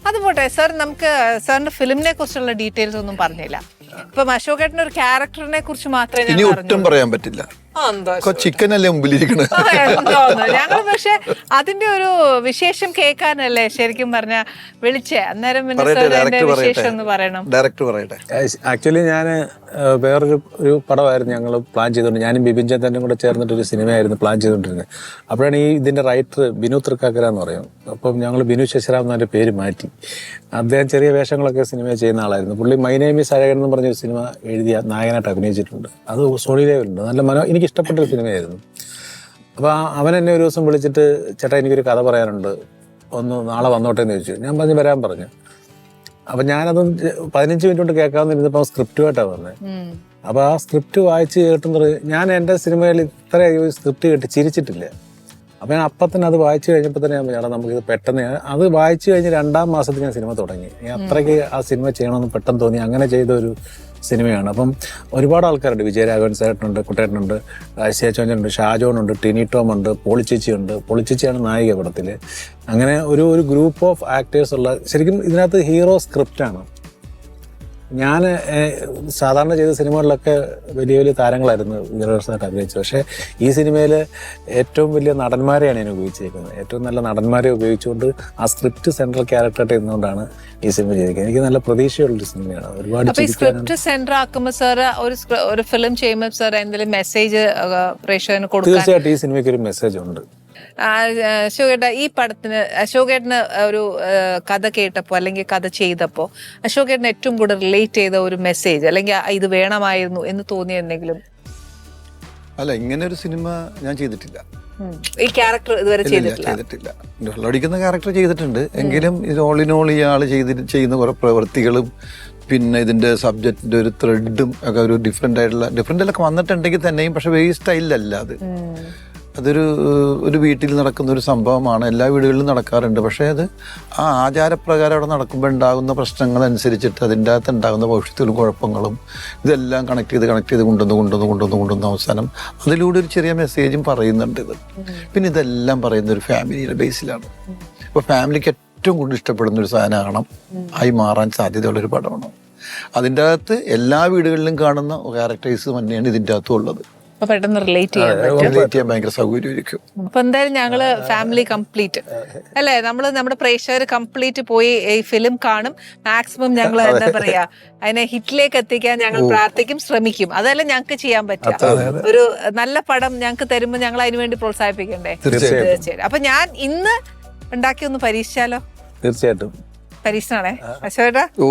[SPEAKER 2] അതുപോട്ടെ സാർ, നമുക്ക് സാറിന്റെ ഫിലിമിനെ കുറിച്ചുള്ള ഡീറ്റെയിൽസ് ഒന്നും പറഞ്ഞില്ല. ഇപ്പം അശോകേട്ടൻ്റെ ഒരു ക്യാരക്ടറിനെ കുറിച്ച് മാത്രമേ
[SPEAKER 3] ഇനി ഒട്ടും പറയാൻ പറ്റില്ല. ചിക്കൻ അല്ലേ മുമ്പിലിരിക്കണത്.
[SPEAKER 2] ഞങ്ങൾ പക്ഷെ അതിന്റെ ഒരു വിശേഷം കേൾക്കാനല്ലേ ശരിക്കും പറഞ്ഞ വിളിച്ചേ. അന്നേരം വിശേഷം ഒന്ന് പറയണം.
[SPEAKER 3] ഡയറക്ടർ പറയട്ടെ.
[SPEAKER 1] ആക്ച്വലി ഞാൻ വേറൊരു പടമായിരുന്നു ഞങ്ങൾ പ്ലാൻ ചെയ്തുകൊണ്ട്, ഞാനും ബിപിൻ ചന്ദ്രനും കൂടെ ചേർന്നിട്ടൊരു സിനിമയായിരുന്നു പ്ലാൻ ചെയ്തുകൊണ്ടിരുന്നത്. അപ്പോഴാണ് ഇതിന്റെ റൈറ്റർ ബിനു തൃക്കാക്കര എന്ന് പറയും. അപ്പം ഞങ്ങൾ ബിനു ശശിറാം എന്നതിന്റെ പേര് മാറ്റി. അദ്ദേഹം ചെറിയ വേഷങ്ങളൊക്കെ സിനിമ ചെയ്യുന്ന ആളായിരുന്നു. പുള്ളി മൈ നെയിം ഈസ് അഴകൻ എന്ന് പറഞ്ഞൊരു സിനിമ എഴുതിയ നായകനായിട്ട് അഭിനയിച്ചിട്ടുണ്ട്. അത് സോണി ലേവലുണ്ട്. നല്ല എനിക്ക് ഇഷ്ടപ്പെട്ടൊരു സിനിമയായിരുന്നു. അപ്പോൾ അവൻ എന്നെ ഒരു ദിവസം വിളിച്ചിട്ട്, ചേട്ടാ എനിക്കൊരു കഥ പറയാനുണ്ട്, ഒന്ന് നാളെ വന്നോട്ടെ എന്ന് ചോദിച്ചു. ഞാൻ വരാൻ പറഞ്ഞു. അപ്പം ഞാനത് 15 മിനിറ്റ് കൊണ്ട് കേൾക്കാമെന്നിരുന്നപ്പോൾ സ്ക്രിപ്റ്റുമായിട്ടാണ് വന്നത്. അപ്പോൾ ആ സ്ക്രിപ്റ്റ് വായിച്ച് കേട്ടെന്ന് ഞാൻ എൻ്റെ സിനിമയിൽ ഇത്രയും സ്ക്രിപ്റ്റ് കേട്ട് ചിരിച്ചിട്ടില്ല. അപ്പം ഞാൻ അപ്പം തന്നെ അത് വായിച്ചു കഴിഞ്ഞപ്പോൾ തന്നെ ഞാൻ ചേട്ടാ നമുക്കിത് പെട്ടെന്ന്, അത് വായിച്ചു കഴിഞ്ഞ് 2-ാം മാസത്തിൽ ഞാൻ സിനിമ തുടങ്ങി. അത്രയ്ക്ക് ആ സിനിമ ചെയ്യണമെന്ന് പെട്ടെന്ന് തോന്നി. അങ്ങനെ ചെയ്തൊരു സിനിമയാണ്. അപ്പം ഒരുപാട് ആൾക്കാരുണ്ട്. വിജയരാഘവൻ സാറിനുണ്ട്, കുട്ടേട്ടനുണ്ട്, ഐശ്വര്യ ചോഞ്ചനുണ്ട്, ഷാജോണുണ്ട്, ടിനി ടോം ഉണ്ട്, പോളിച്ചേച്ചിയുണ്ട്. പോളിച്ചേച്ചിയാണ് നായിക പടത്തിൽ. അങ്ങനെ ഒരു ഗ്രൂപ്പ് ഓഫ് ആക്ടേഴ്സ് ഉള്ള, ശരിക്കും ഇതിനകത്ത് ഹീറോ സ്ക്രിപ്റ്റാണ്. ഞാൻ സാധാരണ ചെയ്ത സിനിമകളിലൊക്കെ വലിയ വലിയ താരങ്ങളായിരുന്നു വിജയരാഘവനായിട്ട് അഭിനയിച്ചത്. പക്ഷേ ഈ സിനിമയിൽ ഏറ്റവും വലിയ നടന്മാരെയാണ് ഞാൻ ഉപയോഗിച്ചിരിക്കുന്നത്. ഏറ്റവും നല്ല നടന്മാരെ ഉപയോഗിച്ചുകൊണ്ട് ആ സ്ക്രിപ്റ്റ് സെൻട്രൽ ക്യാരക്ടറായിട്ട് ഇരുന്നുകൊണ്ടാണ് ഈ സിനിമ ചെയ്തിരിക്കുന്നത്. എനിക്ക് നല്ല പ്രതീക്ഷയുള്ളൊരു സിനിമയാണ്. ഒരുപാട്
[SPEAKER 2] സ്ക്രിപ്റ്റ് സെൻട്രൽ ആക്കുമ്പോൾ സാർ ഒരു ഫിലിം ചെയ്യുമ്പോൾ സാർ എന്തെങ്കിലും മെസ്സേജ് പ്രേക്ഷകന് കൊടുക്കും?
[SPEAKER 1] തീർച്ചയായിട്ടും ഈ സിനിമയ്ക്ക് ഒരു മെസ്സേജ് ഉണ്ട്.
[SPEAKER 2] അശോകേട്ട ഈ പടത്തിന് അശോകേട്ടന് ഒരു കഥ കേട്ടപ്പോൾ അല്ലെങ്കിൽ കഥ ചെയ്തപ്പോൾ അശോകേട്ടന് ഏറ്റവും കൂടുതൽ റിലേറ്റ് ചെയ്ത ഒരു മെസ്സേജ് അല്ലെങ്കിൽ ഇത് വേണമായിരുന്നു എന്ന് തോന്നിയ എന്തെങ്കിലും?
[SPEAKER 3] അല്ല, ഇങ്ങനെ ഒരു സിനിമ ഞാൻ ചെയ്തിട്ടില്ല.
[SPEAKER 2] ഈ ക്യാരക്ടർ ഇതുവരെ
[SPEAKER 3] ചെയ്തിട്ടില്ല. വെള്ളമടിക്കുന്ന ക്യാരക്ടർ ചെയ്തിട്ടുണ്ട്. എങ്കിലും ഇത് ഓളിനോൾ ഇയാൾ ചെയ്യുന്ന കുറെ പ്രവൃത്തികളും പിന്നെ ഇതിന്റെ സബ്ജക്റ്റിന്റെ ഒരു ത്രെഡും ഒക്കെ ഒരു ഡിഫറെന്റിലൊക്കെ വന്നിട്ടുണ്ടെങ്കിൽ തന്നെയും പക്ഷെ ഈ സ്റ്റൈലിലല്ല അത്. അതൊരു വീട്ടിൽ നടക്കുന്ന ഒരു സംഭവമാണ്. എല്ലാ വീടുകളിലും നടക്കാറുണ്ട്. പക്ഷേ അത് ആ ആചാരപ്രകാരം അവിടെ നടക്കുമ്പോൾ ഉണ്ടാകുന്ന പ്രശ്നങ്ങൾ അനുസരിച്ചിട്ട് അതിൻ്റെ അകത്ത് ഉണ്ടാകുന്ന ഭവിഷ്യത്തുകളും കുഴപ്പങ്ങളും ഇതെല്ലാം കണക്ട് ചെയ്ത് കൊണ്ടുവന്ന് അവസാനം അതിലൂടെ ഒരു ചെറിയ മെസ്സേജും പറയുന്നുണ്ട് ഇത്. പിന്നെ ഇതെല്ലാം പറയുന്ന ഒരു ഫാമിലിയുടെ ബേസിലാണ്. അപ്പോൾ ഫാമിലിക്ക് ഏറ്റവും കൂടുതൽ ഇഷ്ടപ്പെടുന്ന ഒരു സാധനമാണ് ആയി മാറാൻ സാധ്യതയുള്ളൊരു പടമാണ്. അതിൻ്റെ അകത്ത് എല്ലാ വീടുകളിലും കാണുന്ന ക്യാരക്ടേഴ്സ് തന്നെയാണ് ഇതിൻ്റെ അകത്തും ഉള്ളത്.
[SPEAKER 2] പെട്ടെന്ന് റിലേറ്റ്
[SPEAKER 3] ചെയ്യാൻ ഭയങ്കര സൗകര്യമായിരിക്കും.
[SPEAKER 2] അപ്പൊ എന്തായാലും ഞങ്ങള് ഫാമിലി കംപ്ലീറ്റ് അല്ലേ, നമ്മുടെ പ്രേക്ഷകർ കംപ്ലീറ്റ് പോയി ഈ ഫിലിം കാണും. മാക്സിമം ഞങ്ങൾ എന്താ പറയാ അതിനെ ഹിറ്റിലേക്ക് എത്തിക്കാൻ ഞങ്ങൾ പ്രാർത്ഥിക്കും, ശ്രമിക്കും. അതല്ല ഞങ്ങൾക്ക് ചെയ്യാൻ പറ്റുക. ഒരു നല്ല പടം ഞങ്ങൾക്ക് തരുമ്പോൾ ഞങ്ങൾ അതിനു വേണ്ടി പ്രോത്സാഹിപ്പിക്കണ്ടേ? തീർച്ചയായിട്ടും. അപ്പൊ ഞാൻ ഇന്ന് ഉണ്ടാക്കി ഒന്ന് പരീക്ഷിച്ചാലോ?
[SPEAKER 1] തീർച്ചയായിട്ടും
[SPEAKER 2] പരീക്ഷണാണേ അശോകേട്ടാ.
[SPEAKER 3] ഓ,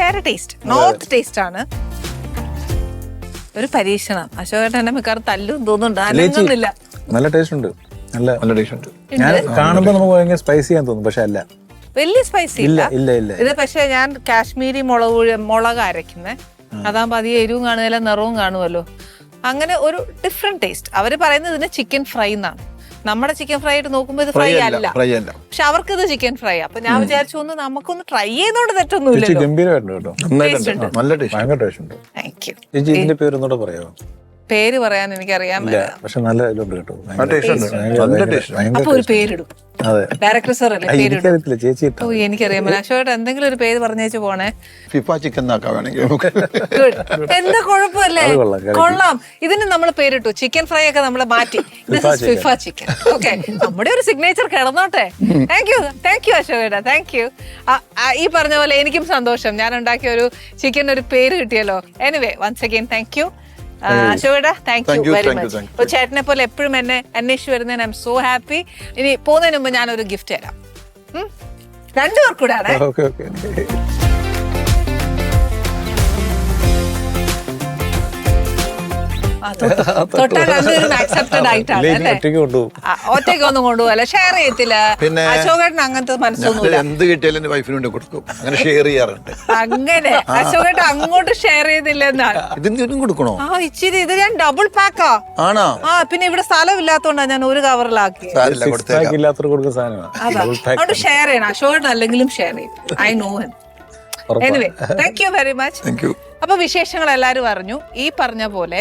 [SPEAKER 2] വേറെ ടേസ്റ്റ്, നോർത്ത് ടേസ്റ്റ് ആണ്. ഒരു പരീക്ഷണം. അശോകേട്ടൻ എന്നെ മിക്കവാറും തല്ലും തോന്നുന്നുണ്ട്. അനങ്ങുന്നില്ല.
[SPEAKER 1] നല്ല ടേസ്റ്റ് ഉണ്ട്.
[SPEAKER 3] നല്ല ടേസ്റ്റ് ഉണ്ട്.
[SPEAKER 1] ഞാൻ കാണുമ്പോൾ നമുക്ക് ഭയങ്കര സ്പൈസി ആണെന്ന് തോന്നും, പക്ഷെ അല്ല,
[SPEAKER 2] വലിയ സ്പൈസി
[SPEAKER 1] ഇല്ല.
[SPEAKER 2] ഇത് പക്ഷെ ഞാൻ കാശ്മീരി മുളക് അരയ്ക്കുന്നേ. അതാകുമ്പോ അധികം എരിവും കാണുകയില്ല, നിറവും കാണുമല്ലോ. അങ്ങനെ ഒരു ഡിഫറെന്റ് ടേസ്റ്റ്. അവര് പറയുന്നത് ഇതിന് ചിക്കൻ ഫ്രൈ എന്നാണ്. നമ്മുടെ ചിക്കൻ ഫ്രൈ ആയിട്ട് നോക്കുമ്പോൾ ഇത് ഫ്രൈ അല്ല, പക്ഷെ അവർക്ക് ഇത് ചിക്കൻ ഫ്രൈ. അപ്പൊ ഞാൻ വിചാരിച്ചു നമുക്കൊന്ന് ട്രൈ ചെയ്യുന്നോണ്ട് തെറ്റൊന്നുമില്ല. Thank you.
[SPEAKER 1] ഇതിന്റെ പേര് ഒന്നുകൂടെ പറയാമോ?
[SPEAKER 2] പേര് പറയാൻ എനിക്കറിയാൻ
[SPEAKER 1] പക്ഷെ നല്ല ഇതുണ്ട് കേട്ടോ.
[SPEAKER 2] അപ്പൊ ഒരു പേരിടും. ഡയറക്ടർ സാർ അല്ലേ പേരിടും?
[SPEAKER 1] ചേച്ചി
[SPEAKER 2] ഓ എനിക്കറിയാം. അശോകേട്ടൻ എന്തെങ്കിലും ഒരു പേര് പറഞ്ഞേച്ചു പോണേ.
[SPEAKER 3] ഫിഫ ചിക്കൻ
[SPEAKER 2] എന്താ കുഴപ്പമല്ലേ? കൊള്ളാം. ഇതിന് നമ്മൾ പേരിട്ടു. ചിക്കൻ ഫ്രൈ ഒക്കെ നമ്മൾ മാറ്റി. FIFA chicken. ഓക്കെ, നമ്മുടെ ഒരു സിഗ്നേച്ചർ കിടന്നോട്ടെ. താങ്ക് യു അശോകേട്ടാ, താങ്ക് യു. ഈ പറഞ്ഞ പോലെ എനിക്കും സന്തോഷം. ഞാൻ ഉണ്ടാക്കിയ ഒരു ചിക്കൻ ഒരു പേര് കിട്ടിയല്ലോ. Anyway once again thank you അശോകേട്ടാ. Thank you very much. ഒരു ചേട്ടനെ പോലെ എപ്പോഴും എന്നെ അന്വേഷിച്ച് വരുന്നതിന് ഐ എം സോ ഹാപ്പി. ഇനി പോകുന്നതിന് മുമ്പ് ഞാനൊരു ഗിഫ്റ്റ് തരാം. രണ്ടുപേർക്കൂടാണ്. തൊട്ടാൽ രണ്ടുപേരും ആക്സെപ്റ്റഡ് ആയിട്ടാണ് അല്ലേ? ഒറ്റയ്ക്ക് ഒന്നും കൊണ്ടുപോകല്ല, ഷെയർ ചെയ്യത്തില്ല. അശോകേട്ടൻ അങ്ങനത്തെ മനസ്സൊന്നുമില്ല.
[SPEAKER 3] എന്ത് കിട്ടിയാലും വൈഫിന് കൊടുക്കും, അങ്ങനെ ഷെയർ ചെയ്യാറുണ്ട്.
[SPEAKER 2] അങ്ങനെ അശോകേട്ടൻ അങ്ങോട്ട് ഷെയർ ചെയ്തില്ലെന്നാണ്.
[SPEAKER 3] ഇതിനും കൊടുക്കണോ?
[SPEAKER 2] ആ ഇച്ചിരി. ഇത് ഞാൻ ഡബിൾ പാക്കാ.
[SPEAKER 3] ആണോ?
[SPEAKER 2] ആ പിന്നെ ഇവിടെ സ്ഥലം ഇല്ലാത്തോണ്ടാ ഞാൻ ഒരു കവറിലാക്കി. അതുകൊണ്ട് ഷെയർ ചെയ്യണം. അശോകേട്ടൻ അല്ലെങ്കിലും ഷെയർ ചെയ്യും. I know him. Anyway thank you very much. അപ്പൊ വിശേഷങ്ങൾ എല്ലാവരും അറിഞ്ഞു. ഈ പറഞ്ഞ പോലെ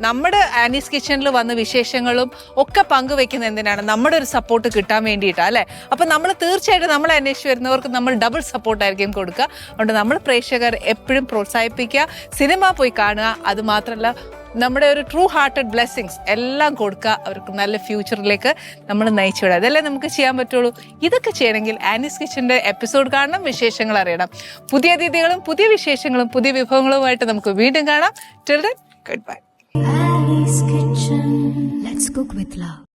[SPEAKER 2] നമ്മുടെ ആനീസ് കിച്ചണിൽ വന്ന വിശേഷങ്ങളും ഒക്കെ പങ്കുവെക്കുന്ന എന്തിനാണ്? നമ്മുടെ ഒരു സപ്പോർട്ട് കിട്ടാൻ വേണ്ടിയിട്ടാണ് അല്ലെ? അപ്പൊ നമ്മൾ തീർച്ചയായിട്ടും നമ്മളെ അന്വേഷിച്ച് വരുന്നവർക്ക് നമ്മൾ ഡബിൾ സപ്പോർട്ടായിരിക്കും കൊടുക്കുക. അതുകൊണ്ട് നമ്മൾ പ്രേക്ഷകർ എപ്പോഴും പ്രോത്സാഹിപ്പിക്കുക, സിനിമ പോയി കാണുക. അത് മാത്രമല്ല നമ്മുടെ ഒരു ട്രൂ ഹാർട്ടഡ് ബ്ലെസ്സിങ്സ് എല്ലാം കൊടുക്കുക. അവർക്ക് നല്ല ഫ്യൂച്ചറിലേക്ക് നമ്മൾ നയിച്ചുവിടുക. അതല്ലേ നമുക്ക് ചെയ്യാൻ പറ്റുള്ളൂ. ഇതൊക്കെ ചെയ്യണമെങ്കിൽ ആനീസ് കിച്ചന്റെ എപ്പിസോഡ് കാണണം, വിശേഷങ്ങൾ അറിയണം. പുതിയ അതിഥികളും പുതിയ വിശേഷങ്ങളും പുതിയ വിഭവങ്ങളുമായിട്ട് നമുക്ക് വീണ്ടും കാണാം. Till then, goodbye.
[SPEAKER 4] Annie's Kitchen. Let's cook with love.